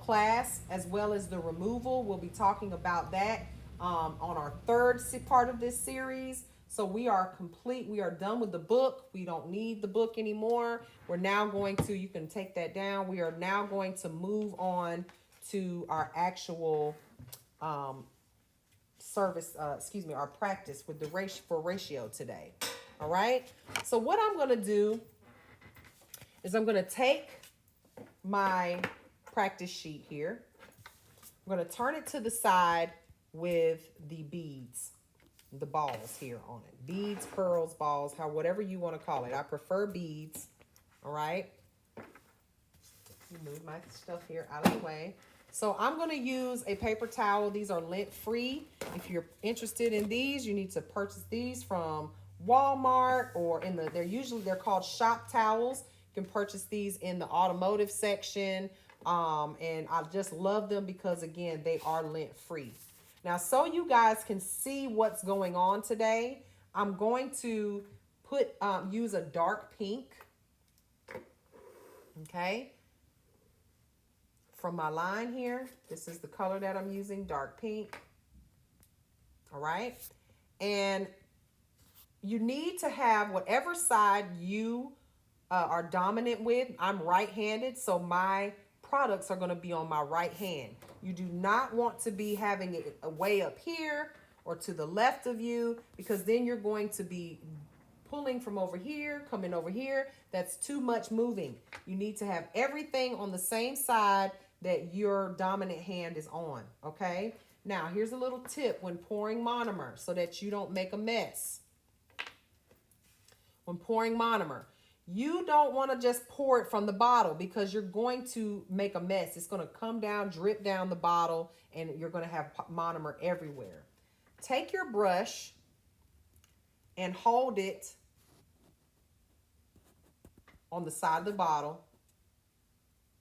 class, as well as the removal. We'll be talking about that on our third part of this series. So we are complete. We are done with the book. We don't need the book anymore. We're now going to, you can take that down. We are now going to move on to our actual our practice with the ratio today. All right. So what I'm going to do is I'm going to take my practice sheet here. I'm going to turn it to the side with the beads, the balls here on it. Beads, pearls, balls, whatever you want to call it. I prefer beads. All right. Move my stuff here out of the way. So I'm going to use a paper towel. These are lint free. If you're interested in these, you need to purchase these from Walmart, or they're called shop towels. You can purchase these in the automotive section. And I just love them because, again, they are lint free. Now, so you guys can see what's going on today, I'm going to use a dark pink. Okay. From my line here, this is the color that I'm using, dark pink. All right. And you need to have whatever side you are dominant with. I'm right-handed, so my products are going to be on my right hand. You do not want to be having it way up here or to the left of you, because then you're going to be pulling from over here, coming over here. That's too much moving. You need to have everything on the same side that your dominant hand is on, okay? Now, here's a little tip when pouring monomer so that you don't make a mess. When pouring monomer, you don't want to just pour it from the bottle, because you're going to make a mess. It's going to come down, drip down the bottle, and you're going to have monomer everywhere. Take your brush and hold it on the side of the bottle.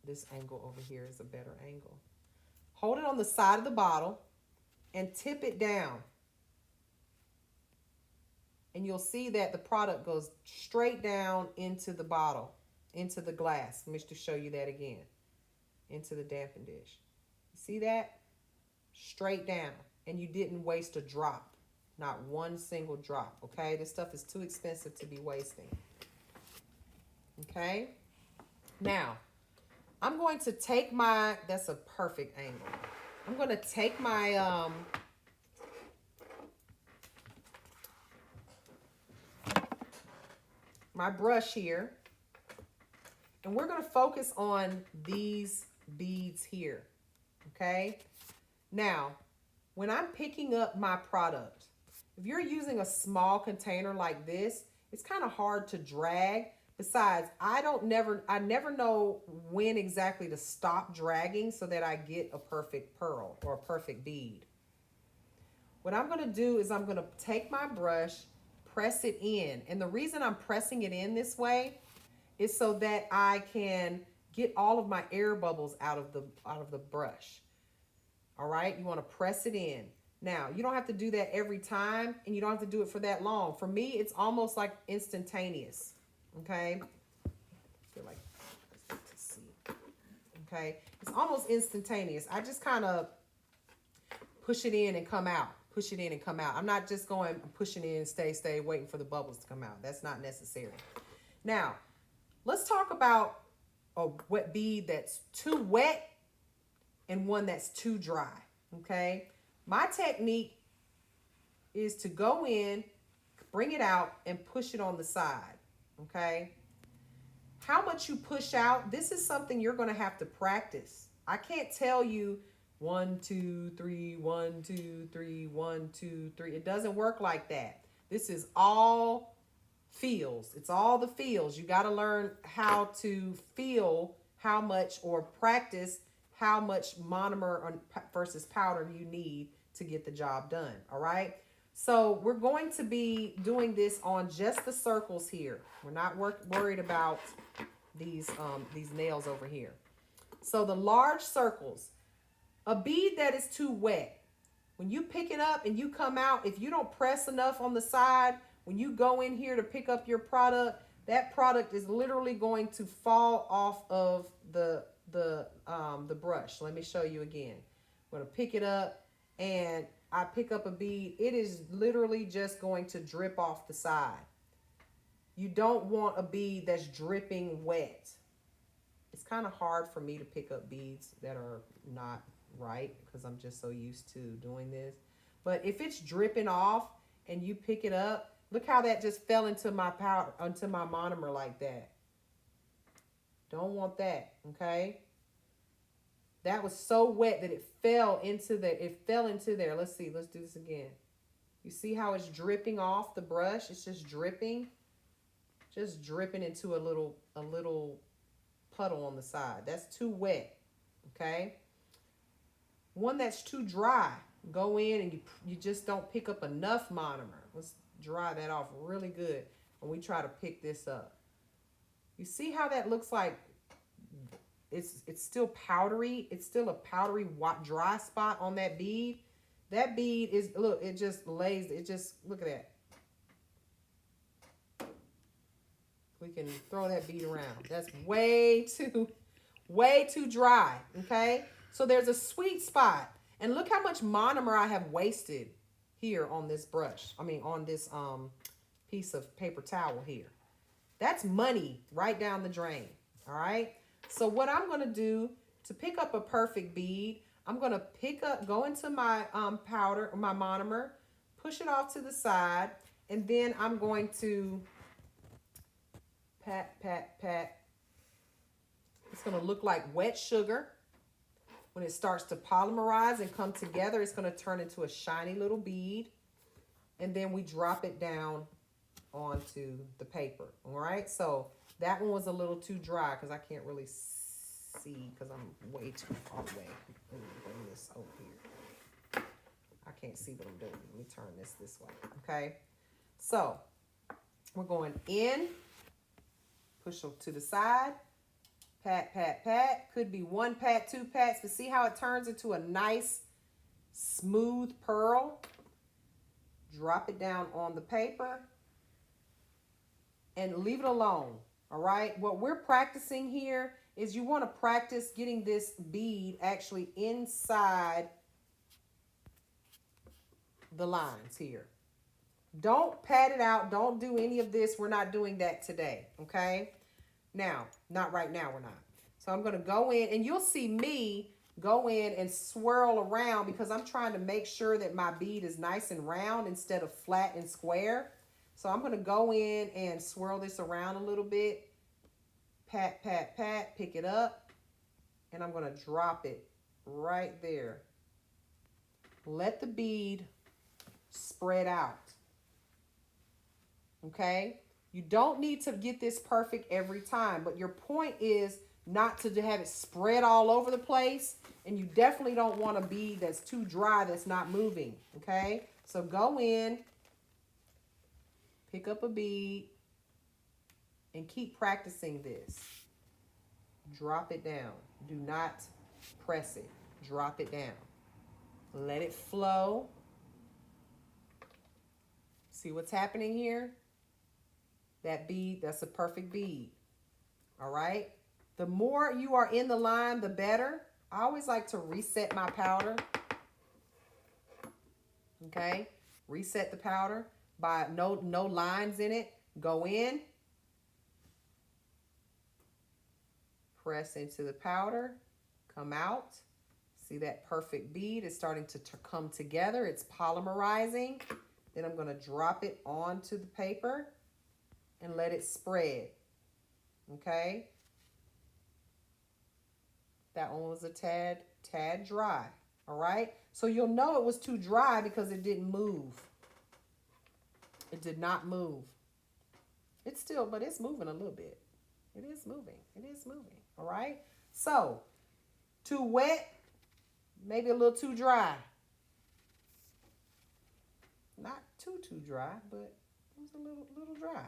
This angle over here is a better angle. Hold it on the side of the bottle and tip it down. And you'll see that the product goes straight down into the bottle, into the glass. Let me just show you that again. Into the damping dish. See that? Straight down. And you didn't waste a drop. Not one single drop, okay? This stuff is too expensive to be wasting. Okay? Now, I'm going to take my, that's a perfect angle. I'm going to take my, my brush here, and we're going to focus on these beads here, okay? Now, when I'm picking up my product, if you're using a small container like this, it's kind of hard to drag. Besides, I never know when exactly to stop dragging so that I get a perfect pearl or a perfect bead. What I'm going to do is I'm going to take my brush, press it in. And the reason I'm pressing it in this way is so that I can get all of my air bubbles out of the brush. All right, you want to press it in. Now, you don't have to do that every time, and you don't have to do it for that long. For me, it's almost like instantaneous. Okay? I feel like to see. Okay? It's almost instantaneous. I just kind of push it in and come out. Push it in and come out. I'm not just going pushing in, stay, waiting for the bubbles to come out. That's not necessary. Now, let's talk about a wet bead that's too wet and one that's too dry. Okay? My technique is to go in, bring it out, and push it on the side. Okay? How much you push out, this is something you're going to have to practice. I can't tell you 1, 2, 3, 1, 2, 3, 1, 2, 3. It doesn't work like that. This is all feels. It's all the feels. You got to learn how to feel how much, or practice how much monomer versus powder you need to get the job done. All right. So we're going to be doing this on just the circles here. We're not worried about these nails over here. So the large circles, a bead that is too wet, when you pick it up and you come out, if you don't press enough on the side, when you go in here to pick up your product, that product is literally going to fall off of the brush. Let me show you again. I'm going to pick it up, and I pick up a bead. It is literally just going to drip off the side. You don't want a bead that's dripping wet. It's kind of hard for me to pick up beads that are not right, because I'm just so used to doing this. But if it's dripping off and you pick it up, look how that just fell into my powder, onto my monomer like that. Don't want that, okay? That was so wet that it fell into there. Let's see, let's do this again. You see how it's dripping off the brush? It's just dripping into a little puddle on the side. That's too wet, okay? One that's too dry, go in and you just don't pick up enough monomer. Let's dry that off really good when we try to pick this up. You see how that looks like it's still powdery. It's still a powdery dry spot on that bead. That bead is, look, it just lays, look at that. We can throw that bead around. That's way too dry, okay? So there's a sweet spot. And look how much monomer I have wasted here on this brush. I mean, on this piece of paper towel here. That's money right down the drain. All right. So what I'm going to do to pick up a perfect bead, I'm going to go into my powder, or my monomer, push it off to the side, and then I'm going to pat, pat, pat. It's going to look like wet sugar. When it starts to polymerize and come together, it's going to turn into a shiny little bead. And then we drop it down onto the paper. All right. So that one was a little too dry because I can't really see because I'm way too far away. Let me bring this over here. I can't see what I'm doing. Let me turn this way. Okay. So we're going in, push it to the side, pat, pat, pat. Could be one pat, two pats, but see how it turns into a nice smooth pearl. Drop it down on the paper and leave it alone. All right. What we're practicing here is you want to practice getting this bead actually inside the lines here. Don't pat it out. Don't do any of this. We're not doing that today. Okay. Now, not right now. We're not. So I'm going to go in and you'll see me go in and swirl around because I'm trying to make sure that my bead is nice and round instead of flat and square. So I'm going to go in and swirl this around a little bit. Pat, pat, pat, pick it up. And I'm going to drop it right there. Let the bead spread out. Okay? You don't need to get this perfect every time, but your point is not to have it spread all over the place. And you definitely don't want a bead that's too dry, that's not moving. Okay? So go in, pick up a bead, and keep practicing this. Drop it down. Do not press it. Drop it down. Let it flow. See what's happening here? That bead, that's a perfect bead. All right? The more you are in the line, the better. I always like to reset my powder. Okay? Reset the powder by no lines in it. Go in. Press into the powder. Come out. See that perfect bead is starting to come together. It's polymerizing. Then I'm going to drop it onto the paper and let it spread. Okay? That one was a tad dry. All right? So you'll know it was too dry because it didn't move. It did not move. It's still, but it's moving a little bit. It is moving. It is moving. All right? So, too wet, maybe a little too dry. Not too dry, but it was a little dry.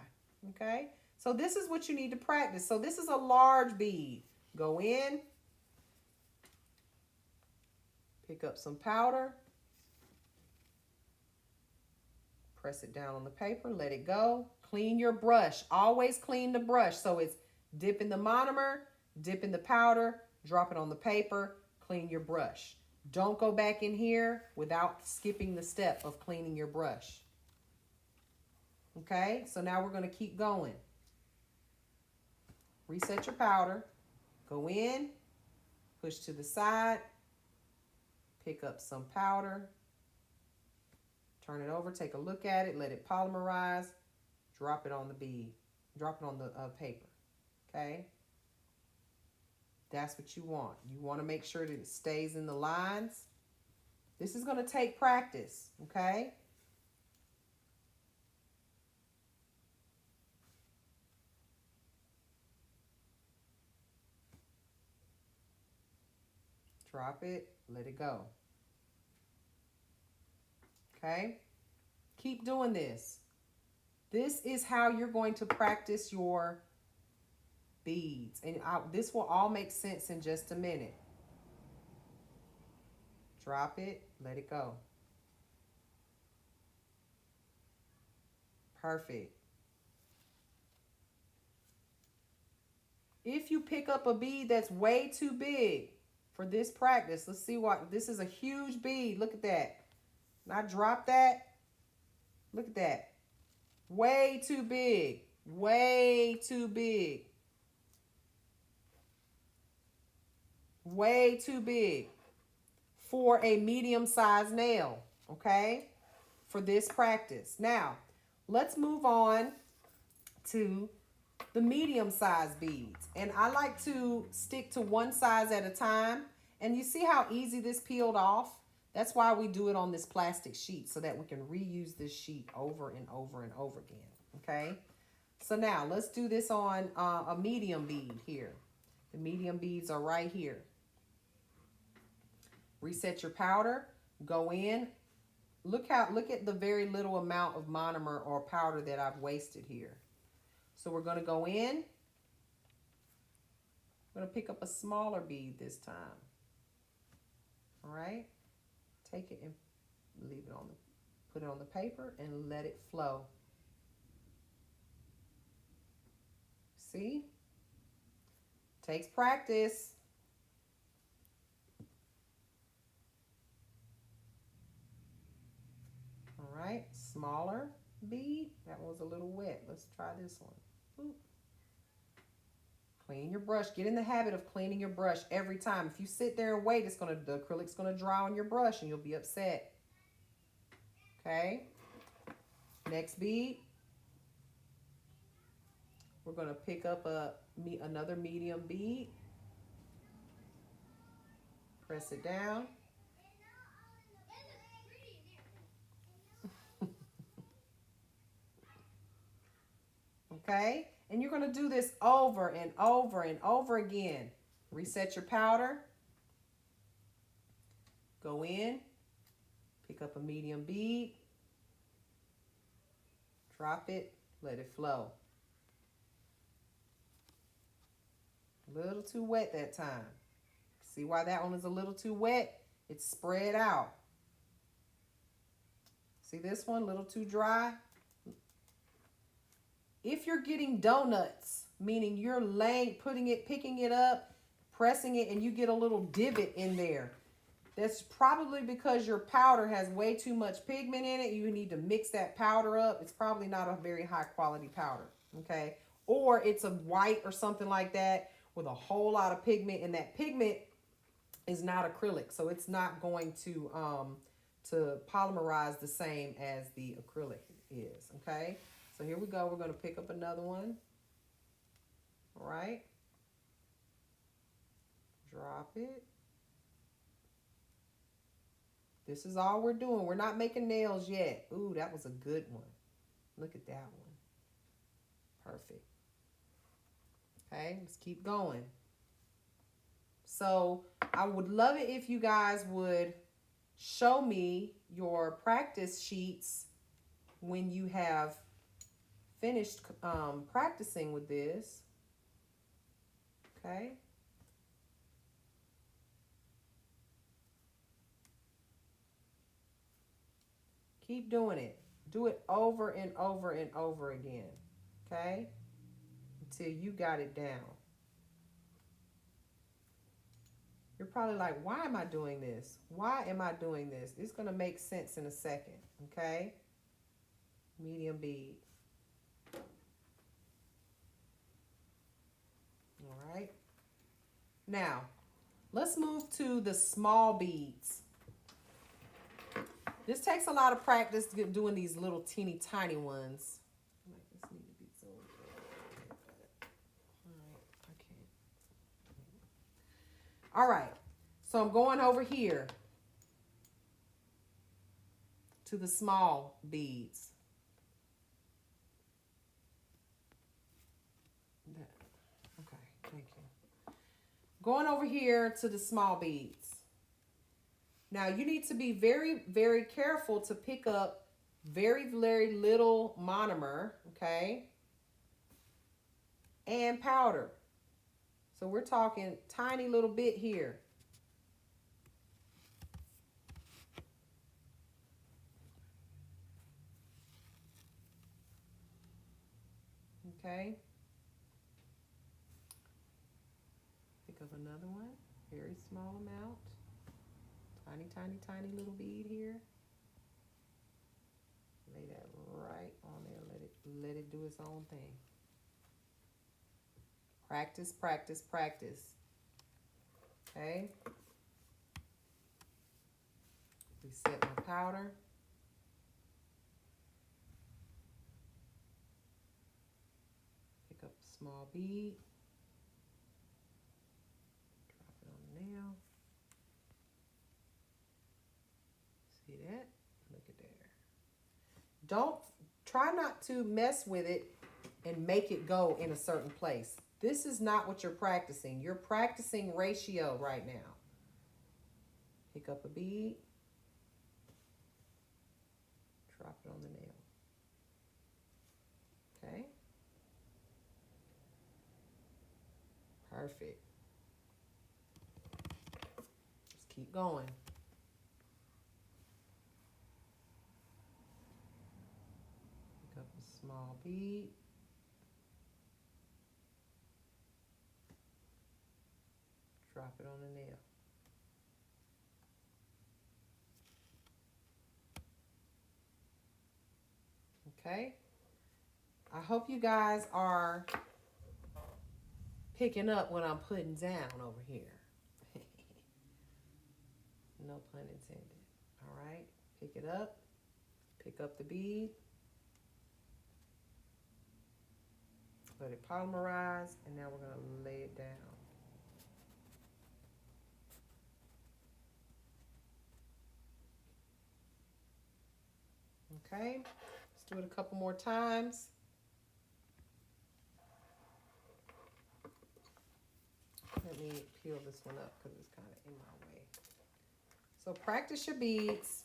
Okay? So this is what you need to practice. So this is a large bead. Go in. Pick up some powder. Press it down on the paper. Let it go. Clean your brush. Always clean the brush. So it's dip in the monomer, dip in the powder, drop it on the paper, clean your brush. Don't go back in here without skipping the step of cleaning your brush. Okay, so now we're going to keep going. Reset your powder. Go in, push to the side, pick up some powder, turn it over, take a look at it, let it polymerize, drop it on the bead, drop it on the paper. Okay, that's what you want. You want to make sure that it stays in the lines. This is going to take practice. Okay. Drop it, let it go. Okay? Keep doing this. This is how you're going to practice your beads. And this will all make sense in just a minute. Drop it, let it go. Perfect. If you pick up a bead that's way too big for this practice, let's see what, this is a huge bead. Look at that. Not drop that. Look at that. Way too big. Way too big. Way too big for a medium-sized nail, okay? For this practice. Now, let's move on to the medium-sized beads. And I like to stick to one size at a time. And you see how easy this peeled off? That's why we do it on this plastic sheet, so that we can reuse this sheet over and over and over again, okay? So now let's do this on a medium bead here. The medium beads are right here. Reset your powder, go in. Look at the very little amount of monomer or powder that I've wasted here. So we're going to go in. I'm going to pick up a smaller bead this time. All right. Take it and leave it on the, put it on the paper and let it flow. See? Takes practice. All right, smaller bead. That one was a little wet. Let's try this one. Oop. Clean your brush. Get in the habit of cleaning your brush every time. If you sit there and wait, the acrylic's gonna dry on your brush and you'll be upset. Okay. Next bead. We're gonna pick up another medium bead. Press it down. Okay, and you're going to do this over and over and over again. Reset your powder. Go in. Pick up a medium bead. Drop it. Let it flow. A little too wet that time. See why that one is a little too wet? It's spread out. See this one, a little too dry? If you're getting donuts, meaning you're picking it up, pressing it, and you get a little divot in there, that's probably because your powder has way too much pigment in it. You need to mix that powder up. It's probably not a very high quality powder, okay? Or it's a white or something like that with a whole lot of pigment, and that pigment is not acrylic, so it's not going to polymerize the same as the acrylic is, okay? So here we go. We're going to pick up another one. All right. Drop it. This is all we're doing. We're not making nails yet. Ooh, that was a good one. Look at that one. Perfect. Okay, let's keep going. So I would love it if you guys would show me your practice sheets when you have finished practicing with this. Okay. Keep doing it. Do it over and over and over again. Okay. Until you got it down. You're probably like, why am I doing this? Why am I doing this? It's going to make sense in a second. Okay. Medium bead. All right. Now, let's move to the small beads. This takes a lot of practice doing these little teeny tiny ones. This need to be zoomed in. All right, I can't. All right, so I'm going over here to the small beads. Okay, thank you. Going over here to the small beads. Now you need to be very, very careful to pick up very, very little monomer, okay? And powder. So we're talking tiny little bit here. Okay. Pick up another one, very small amount. Tiny, tiny, tiny little bead here. Lay that right on there. Let it do its own thing. Practice, practice, practice. Okay. Reset my powder. Pick up a small bead. Drop it on the nail. See that? Look at there. Don't try not to mess with it and make it go in a certain place. This is not what you're practicing. You're practicing ratio right now. Pick up a bead. Drop it on the nail. Okay. Perfect. Just keep going. Pick up a small bead. Drop it on the nail. Okay. I hope you guys are picking up what I'm putting down over here. No pun intended. All right. Pick it up. Pick up the bead. Let it polymerize. And now we're going to lay it down. Okay. Let's do it a couple more times. Let me peel this one up because it's kind of in my way. So practice your beads.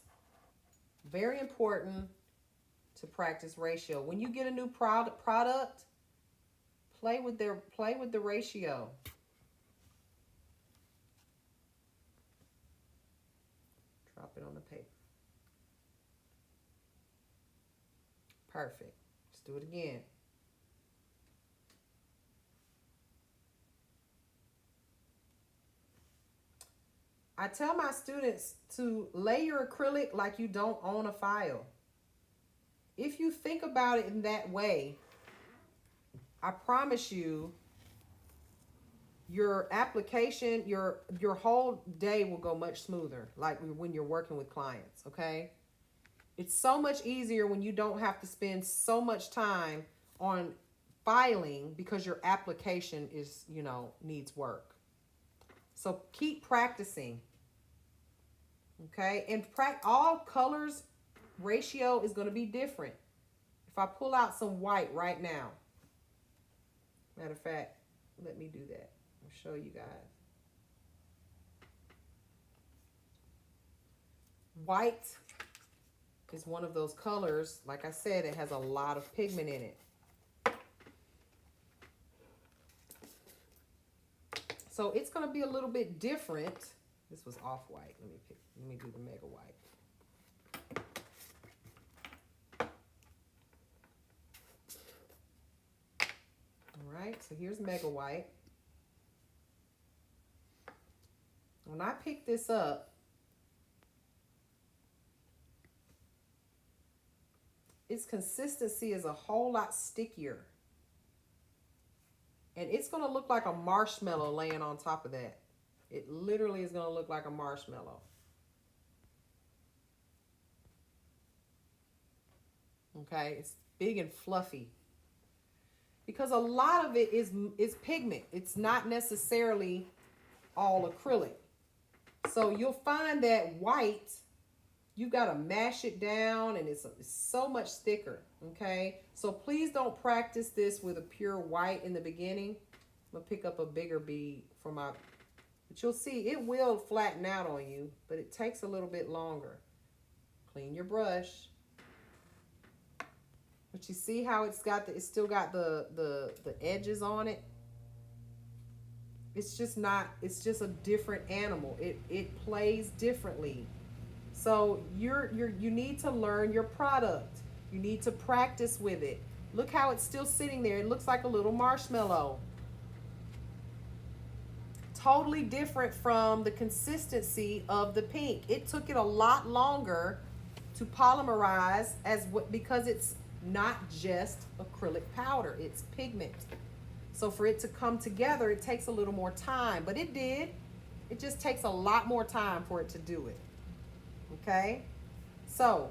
Very important to practice ratio. When you get a new product, play with the ratio. Drop it on the paper. Perfect. Let's do it again. I tell my students to lay your acrylic like you don't own a file. If you think about it in that way, I promise you, your application, your whole day will go much smoother, like when you're working with clients, okay? It's so much easier when you don't have to spend so much time on filing because your application is, needs work. So keep practicing. Okay, and all colors ratio is going to be different. If I pull out some white right now, matter of fact, let me do that. I'll show you guys. White is one of those colors, like I said, it has a lot of pigment in it. So it's going to be a little bit different. This was off-white. Let me do the mega white. All right, so here's mega white. When I pick this up, its consistency is a whole lot stickier. And it's going to look like a marshmallow laying on top of that. It literally is going to look like a marshmallow. Okay, it's big and fluffy. Because a lot of it is pigment. It's not necessarily all acrylic. So you'll find that white, you've got to mash it down and it's so much thicker. Okay, so please don't practice this with a pure white in the beginning. I'm going to pick up a bigger bead for my... But you'll see it will flatten out on you, but it takes a little bit longer. Clean your brush. But you see how it's still got the edges on it? It's just a different animal. It plays differently. So you need to learn your product. You need to practice with it. Look how it's still sitting there. It looks like a little marshmallow. Totally different from the consistency of the pink. It took it a lot longer to polymerize because it's not just acrylic powder, it's pigment. So for it to come together, it takes a little more time, but it did. It just takes a lot more time for it to do it. Okay? So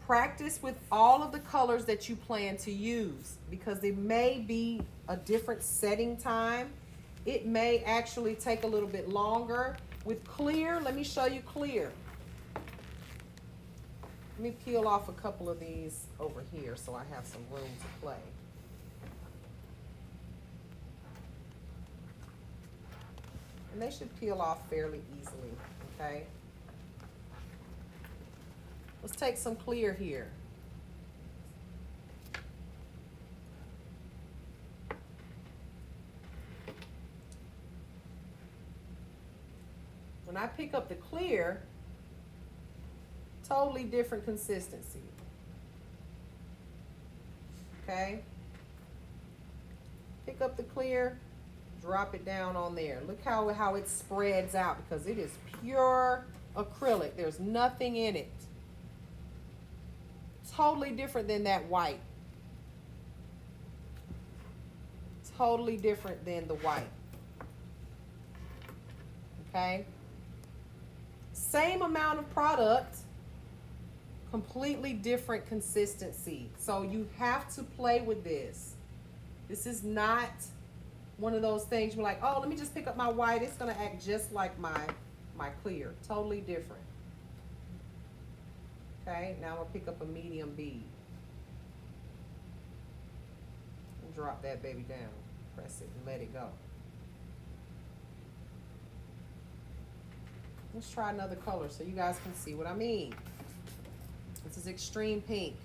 practice with all of the colors that you plan to use because it may be a different setting time. It may actually take a little bit longer. With clear, let me show you clear. Let me peel off a couple of these over here so I have some room to play. And they should peel off fairly easily, okay? Let's take some clear here. When I pick up the clear, totally different consistency. Okay? Pick up the clear, drop it down on there. Look how it spreads out because it is pure acrylic. There's nothing in it. Totally different than that white. Totally different than the white. Okay? Same amount of product, completely different consistency. So you have to play with this. This is not one of those things you're like, oh, let me just pick up my white. It's going to act just like my clear. Totally different. Okay, now I'm going to pick up a medium bead. And drop that baby down. Press it and let it go. Let's try another color so you guys can see what I mean. This is extreme pink.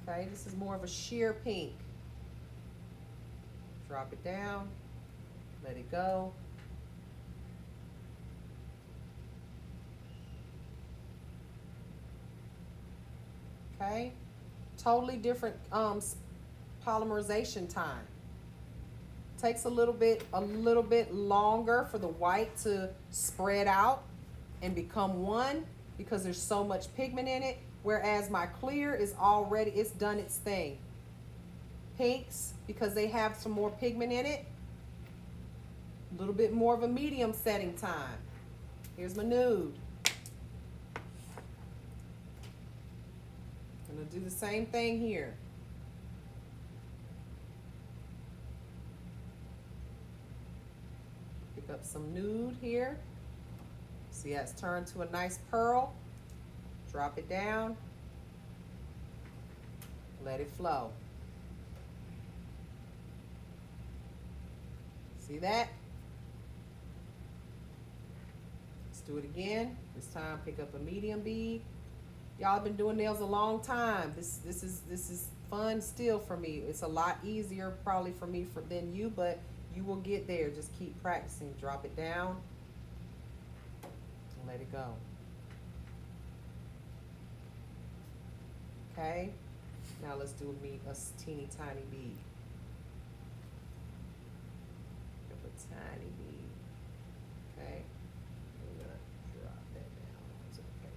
Okay, this is more of a sheer pink. Drop it down, let it go. Okay, totally different polymerization time. Takes a little bit longer for the white to spread out and become one because there's so much pigment in it, whereas my clear is already, it's done its thing. Pinks, because they have some more pigment in it, a little bit more of a medium setting time. Here's my nude. I'm going to do the same thing here. Pick up some nude here. See how it's turned to a nice pearl. Drop it down. Let it flow. See that? Let's do it again. This time pick up a medium bead. Y'all have been doing nails a long time. This is fun still for me. It's a lot easier probably for me than you, but you will get there. Just keep practicing. Drop it down and let it go. Okay. Now let's do a teeny tiny bead. Pick up a tiny bead. Okay. I'm gonna drop that down. It's okay.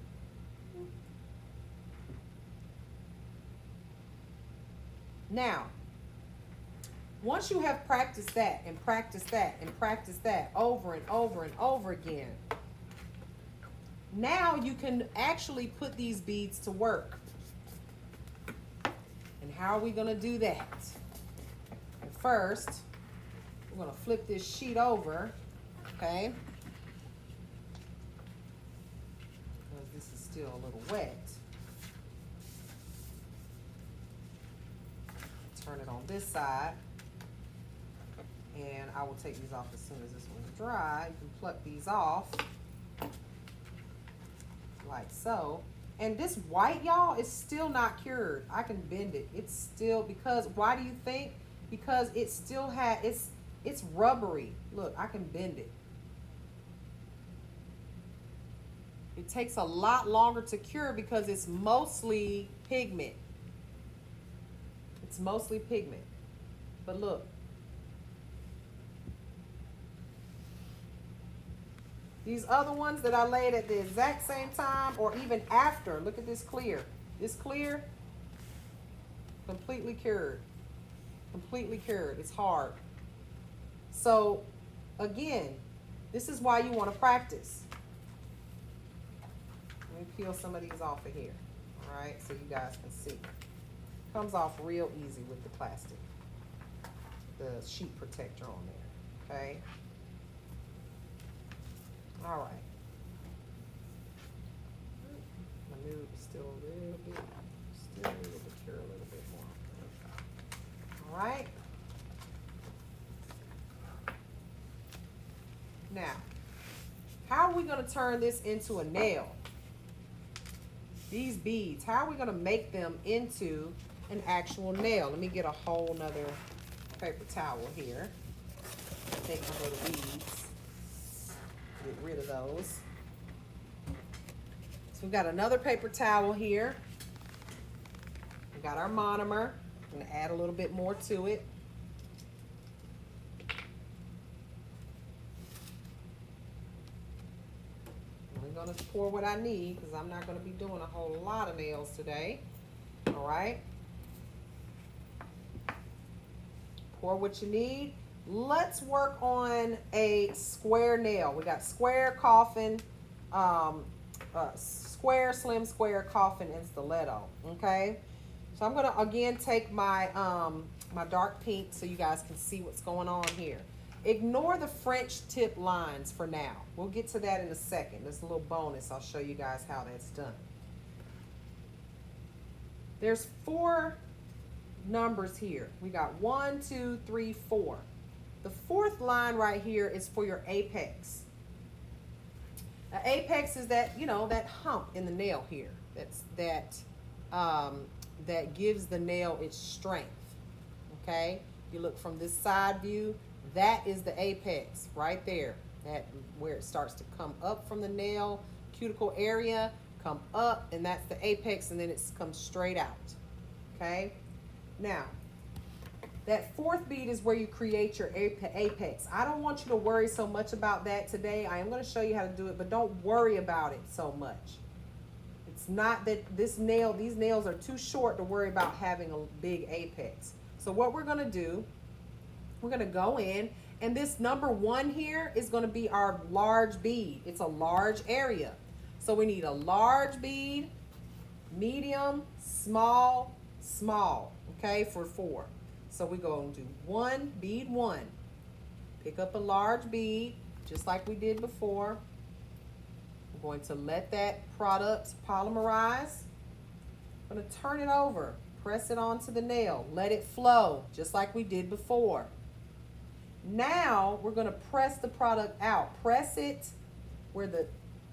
Now, once you have practiced that and practiced that and practiced that over and over and over again, now you can actually put these beads to work. And how are we going to do that? And first, we're going to flip this sheet over, okay? Because this is still a little wet. Turn it on this side. And I will take these off as soon as this one's dry. You can pluck these off like so. And this white, y'all, is still not cured. I can bend it. It's still, because, why do you think? Because it still has, it's rubbery. Look, I can bend it. It takes a lot longer to cure because it's mostly pigment. It's mostly pigment. But look. These other ones that I laid at the exact same time or even after, look at this clear. This clear, completely cured. Completely cured. It's hard. So, again, this is why you want to practice. Let me peel some of these off of here. All right, so you guys can see. Comes off real easy with the plastic. The sheet protector on there, okay? All right. My nude is still a little bit, still a little bit cure a little bit more. All right. Now, how are we going to turn this into a nail? These beads, how are we going to make them into an actual nail? Let me get a whole nother paper towel here. Take my little beads. Get rid of those. So we've got another paper towel here. We've got our monomer. I'm going to add a little bit more to it. I'm going to pour what I need because I'm not going to be doing a whole lot of nails today. All right. Pour what you need. Let's work on a square nail. We got square, coffin, square, slim, square, coffin, and stiletto. Okay. So I'm gonna again take my my dark pink so you guys can see what's going on here. Ignore the French tip lines for now. We'll get to that in a second. There's a little bonus. I'll show you guys how that's done. There's 4 numbers here. We got 1, 2, 3, 4. The 4th line right here is for your apex. The apex is that, you know, that hump in the nail here. That's that gives the nail its strength. Okay? You look from this side view, that is the apex right there. That where it starts to come up from the nail cuticle area, come up, and that's the apex, and then it comes straight out. Okay? Now, that 4th bead is where you create your apex. I don't want you to worry so much about that today. I am going to show you how to do it, but don't worry about it so much. It's not that these nails are too short to worry about having a big apex. So what we're going to do, we're going to go in, and this number 1 here is going to be our large bead. It's a large area. So we need a large bead, medium, small, small, okay, for 4. So we're going to do 1, bead 1. Pick up a large bead, just like we did before. We're going to let that product polymerize. I'm going to turn it over, press it onto the nail, let it flow, just like we did before. Now we're going to press the product out. Press it where the,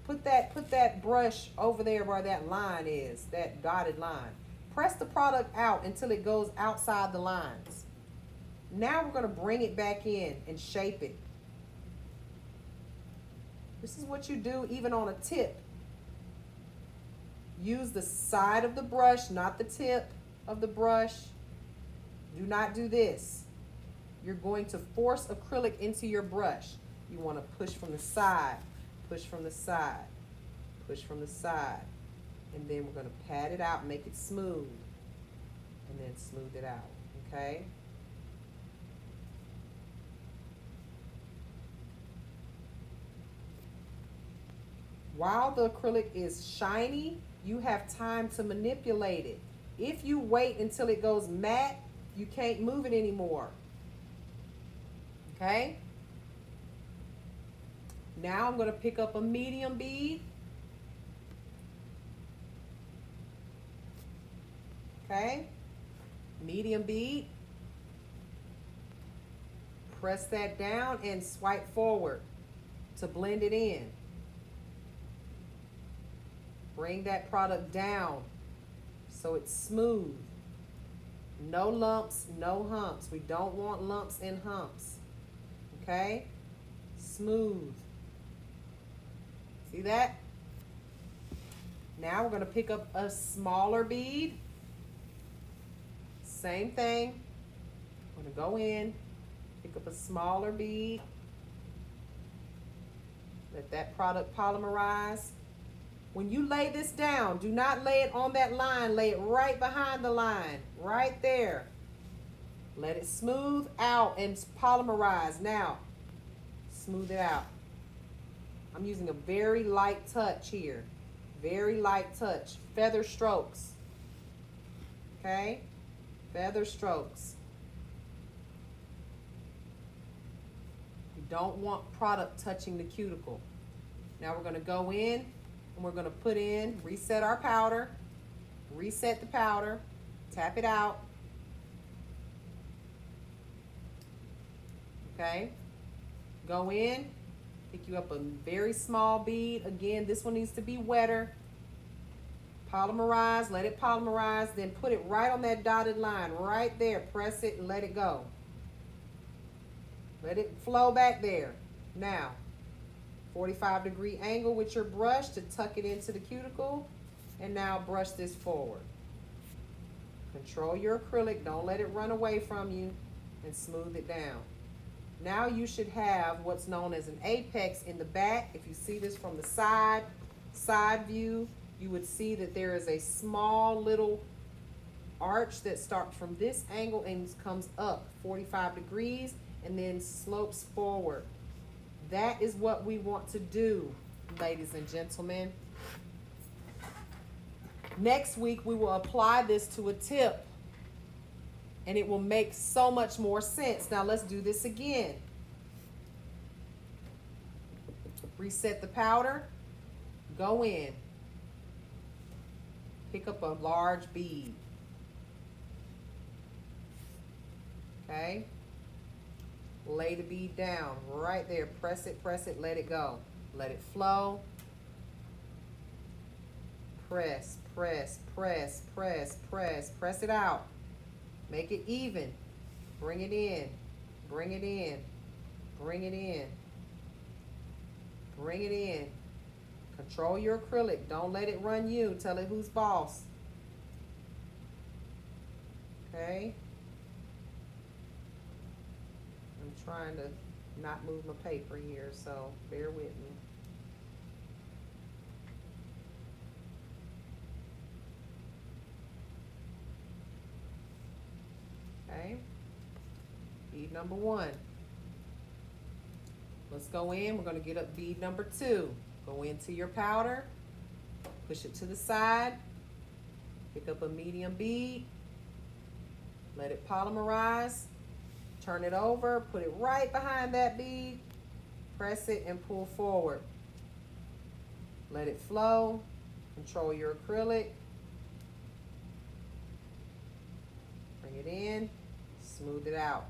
put that brush over there where that line is, that dotted line. Press the product out until it goes outside the lines. Now we're going to bring it back in and shape it. This is what you do even on a tip. Use the side of the brush, not the tip of the brush. Do not do this. You're going to force acrylic into your brush. You want to push from the side, push from the side, push from the side. And then we're going to pat it out, make it smooth, and then smooth it out, okay? While the acrylic is shiny, you have time to manipulate it. If you wait until it goes matte, you can't move it anymore, okay? Now I'm going to pick up a medium bead. Okay, medium bead. Press that down and swipe forward to blend it in. Bring that product down so it's smooth. No lumps, no humps. We don't want lumps and humps. Okay, smooth. See that? Now we're going to pick up a smaller bead. Same thing. I'm going to go in, pick up a smaller bead, let that product polymerize. When you lay this down, do not lay it on that line, lay it right behind the line, right there. Let it smooth out and polymerize. Now, smooth it out. I'm using a very light touch here. Very light touch. Feather strokes. Okay? Feather strokes. You don't want product touching the cuticle. Now we're going to go in and we're going to put in, reset our powder. Reset the powder. Tap it out. Okay? Go in. Pick you up a very small bead. Again, this one needs to be wetter. Polymerize, let it polymerize, then put it right on that dotted line, right there. Press it and let it go. Let it flow back there. Now, 45-degree angle with your brush to tuck it into the cuticle. And now brush this forward. Control your acrylic, don't let it run away from you, and smooth it down. Now you should have what's known as an apex in the back. If you see this from the side view, you would see that there is a small little arch that starts from this angle and comes up 45 degrees and then slopes forward. That is what we want to do, ladies and gentlemen. Next week, we will apply this to a tip. And it will make so much more sense. Now let's do this again. Reset the powder. Go in. Pick up a large bead. Okay. Lay the bead down right there. Press it, let it go. Let it flow. Press, press, press, press, press. Press it out. Make it even. Bring it in. Bring it in. Bring it in. Bring it in. Control your acrylic. Don't let it run you. Tell it who's boss. Okay. I'm trying to not move my paper here, so bear with me. Okay, bead number 1. Let's go in. We're going to get up bead number 2. Go into your powder. Push it to the side. Pick up a medium bead. Let it polymerize. Turn it over. Put it right behind that bead. Press it and pull forward. Let it flow. Control your acrylic. Bring it in, smooth it out.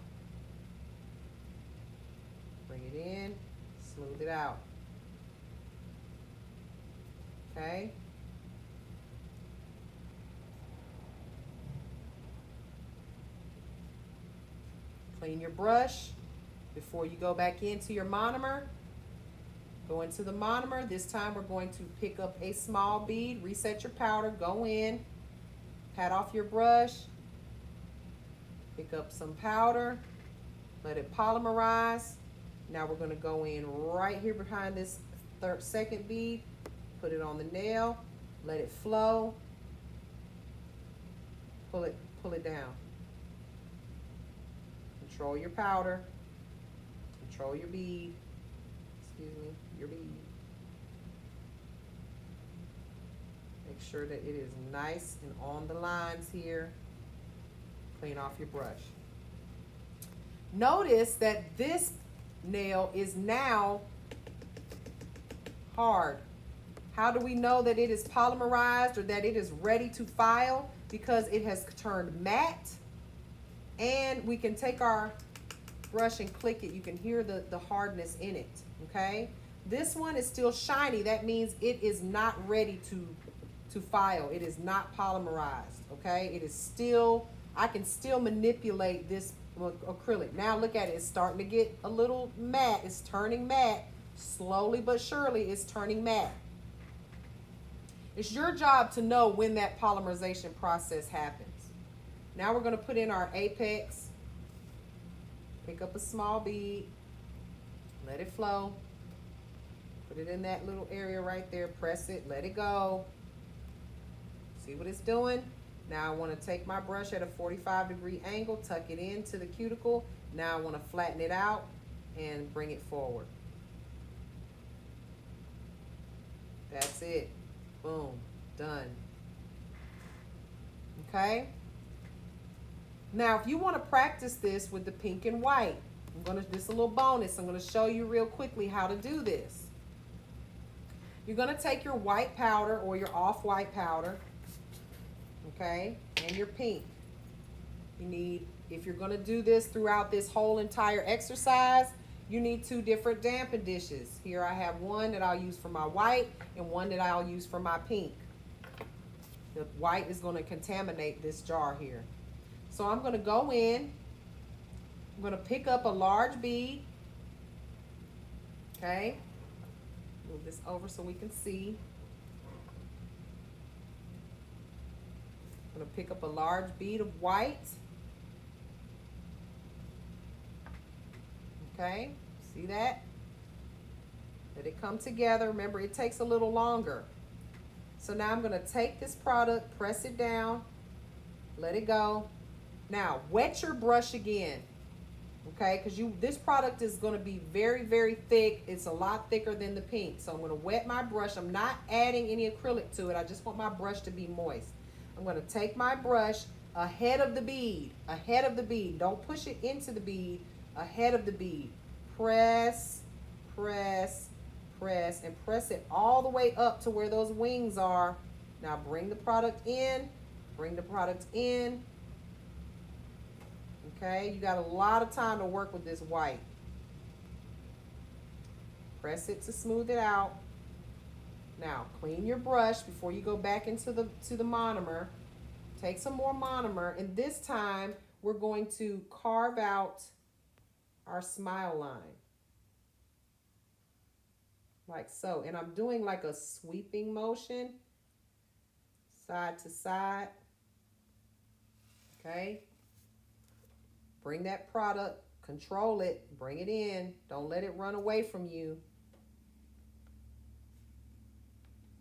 Bring it in, smooth it out. Okay? Clean your brush before you go back into your monomer. Go into the monomer. This time we're going to pick up a small bead, reset your powder, go in, pat off your brush. Pick up some powder, let it polymerize. Now we're going to go in right here behind this second bead, put it on the nail, let it flow, pull it down. Control your powder, control your bead, your bead. Make sure that it is nice and on the lines here. Clean off your brush. Notice that this nail is now hard. How do we know that it is polymerized or that it is ready to file? Because it has turned matte, and we can take our brush and click it. You can hear the hardness in it, okay? This one is still shiny. That means it is not ready to file. It is not polymerized, okay? It is still, I can still manipulate this acrylic. Now look at it. It's starting to get a little matte. It's turning matte. Slowly but surely it's turning matte. It's your job to know when that polymerization process happens. Now we're going to put in our apex. Pick up a small bead, let it flow. Put it in that little area right there, press it, let it go. See what it's doing? Now I want to take my brush at a 45-degree angle, tuck it into the cuticle. Now I want to flatten it out and bring it forward. That's it. Boom. Done. Okay? Now, if you want to practice this with the pink and white, this is a little bonus. I'm going to show you real quickly how to do this. You're going to take your white powder or your off-white powder, okay, and your pink. You need, if you're going to do this throughout this whole entire exercise, you need 2 different dampen dishes. Here I have one that I'll use for my white and one that I'll use for my pink. The white is going to contaminate this jar here. So I'm going to go in. I'm going to pick up a large bead. Okay. Move this over so we can see. I'm going to pick up a large bead of white. Okay. See that? Let it come together. Remember, it takes a little longer. So now I'm going to take this product, press it down, let it go. Now, wet your brush again, okay? Because this product is going to be very, very thick. It's a lot thicker than the pink. So I'm going to wet my brush. I'm not adding any acrylic to it. I just want my brush to be moist. I'm going to take my brush ahead of the bead, ahead of the bead. Don't push it into the bead, ahead of the bead. Press, press, press, and press it all the way up to where those wings are. Now bring the product in, bring the product in. Okay, you got a lot of time to work with this white. Press it to smooth it out. Now clean your brush before you go back into the monomer. Take some more monomer, and this time we're going to carve out our smile line. Like so. And I'm doing like a sweeping motion, side to side. Okay. Bring that product, control it, bring it in. Don't let it run away from you.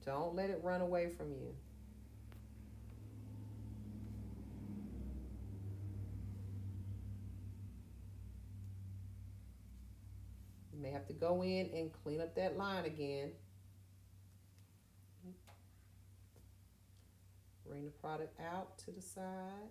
Don't let it run away from you. You may have to go in and clean up that line again. Bring the product out to the side.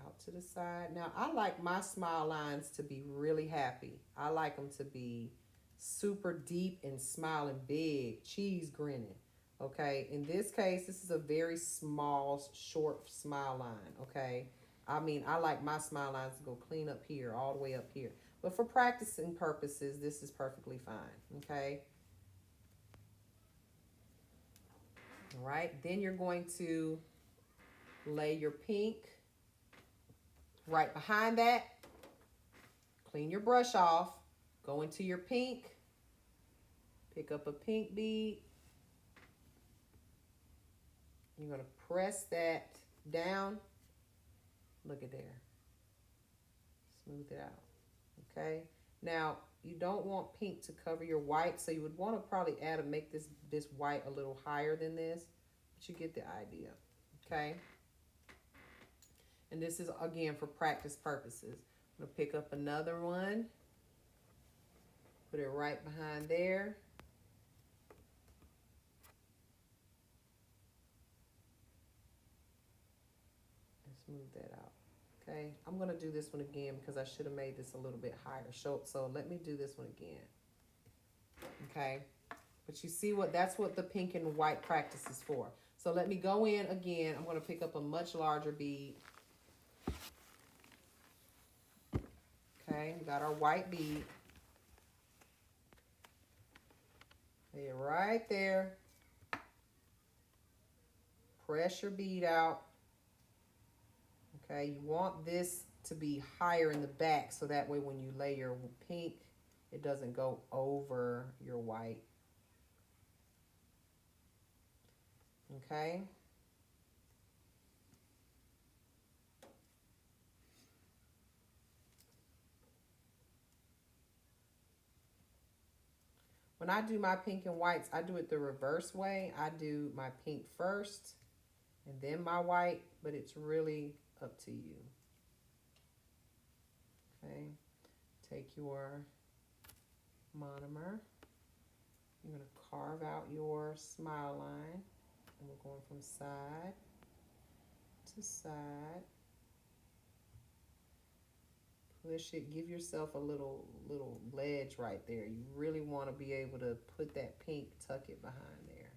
Out to the side. Now, I like my smile lines to be really happy. I like them to be super deep and smiling big, cheese grinning. Okay, in this case, this is a very small, short smile line. Okay, I mean, I like my smile lines to go clean up here, all the way up here. But for practicing purposes, this is perfectly fine. Okay. All right, then you're going to lay your pink right behind that. Clean your brush off. Go into your pink. Pick up a pink bead. You're going to press that down. Look at there. Smooth it out. Okay. Now, you don't want pink to cover your white, so you would want to probably make this white a little higher than this, but you get the idea. Okay. And this is, again, for practice purposes. I'm going to pick up another one. Put it right behind there. And smooth that out. Okay. I'm going to do this one again because I should have made this a little bit higher. So let me do this one again. Okay. But you see that's what the pink and white practice is for. So let me go in again. I'm going to pick up a much larger bead. Okay, we got our white bead. Lay it right there. Press your bead out. Okay, you want this to be higher in the back so that way when you lay your pink, it doesn't go over your white. Okay. when I do my pink and whites, I do it the reverse way. I do my pink first and then my white, but it's really up to you. Okay, take your monomer. You're going to carve out your smile line, and we're going from side to side. Push it, give yourself a little ledge right there. You really want to be able to put that pink, tuck it behind there.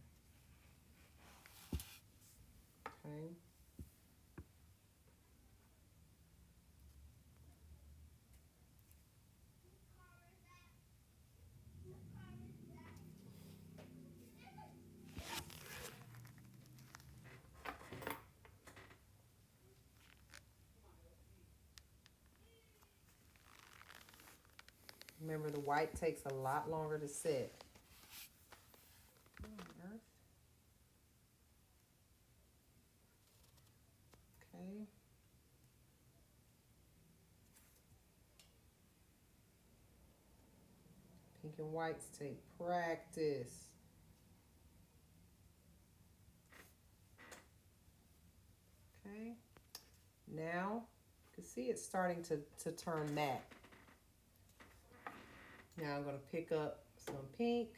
Okay. Remember, the white takes a lot longer to set. What on earth? Okay. Pink and whites take practice. Okay. Now, you can see it's starting to turn matte. Now I'm going to pick up some pink.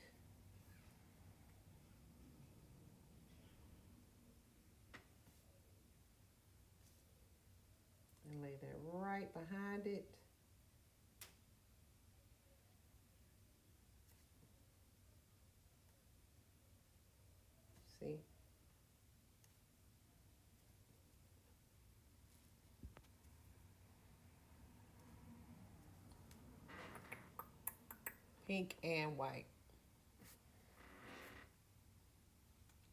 And lay that right behind it. See? Pink and white.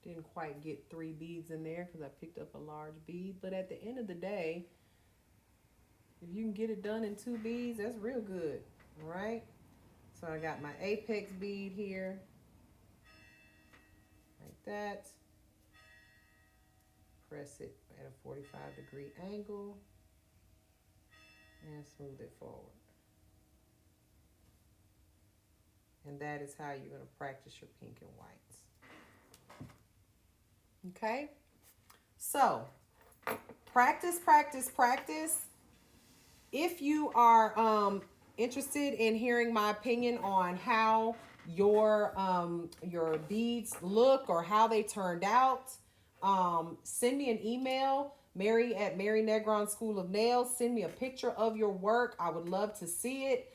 Didn't quite get 3 beads in there because I picked up a large bead. But at the end of the day, if you can get it done in 2 beads, that's real good. All right? So I got my apex bead here. Like that. Press it at a 45-degree angle. And smooth it forward. And that is how you're going to practice your pink and whites. Okay? So, practice, practice, practice. If you are interested in hearing my opinion on how your beads look or how they turned out, send me an email, Mary at Mary Negron School of Nails. Send me a picture of your work. I would love to see it.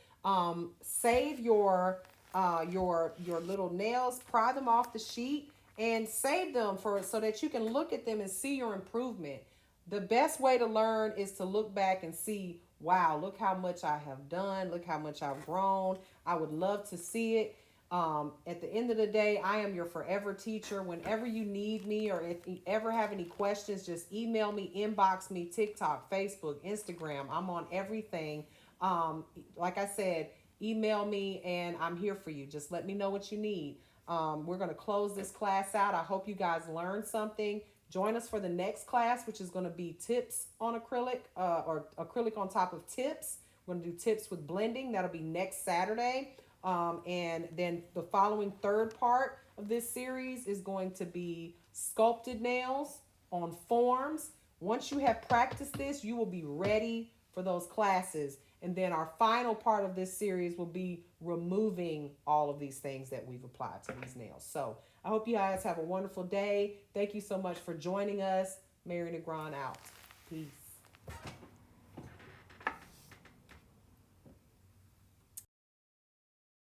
Save your little nails, pry them off the sheet, and save them so that you can look at them and see your improvement. The best way to learn is to look back and see, wow, look how much I have done. Look how much I've grown. I would love to see it. At the end of the day, I am your forever teacher. Whenever you need me or if you ever have any questions, just email me, inbox me, TikTok, Facebook, Instagram. I'm on everything. Like I said, email me and I'm here for you. Just let me know what you need. We're going to close this class out. I hope you guys learned something. Join us for the next class, which is going to be tips on acrylic or acrylic on top of tips. We're going to do tips with blending. That'll be next Saturday. And then the following third part of this series is going to be sculpted nails on forms. Once you have practiced this, you will be ready for those classes. And then our final part of this series will be removing all of these things that we've applied to these nails. So I hope you guys have a wonderful day. Thank you so much for joining us. Mary Negron out. Peace.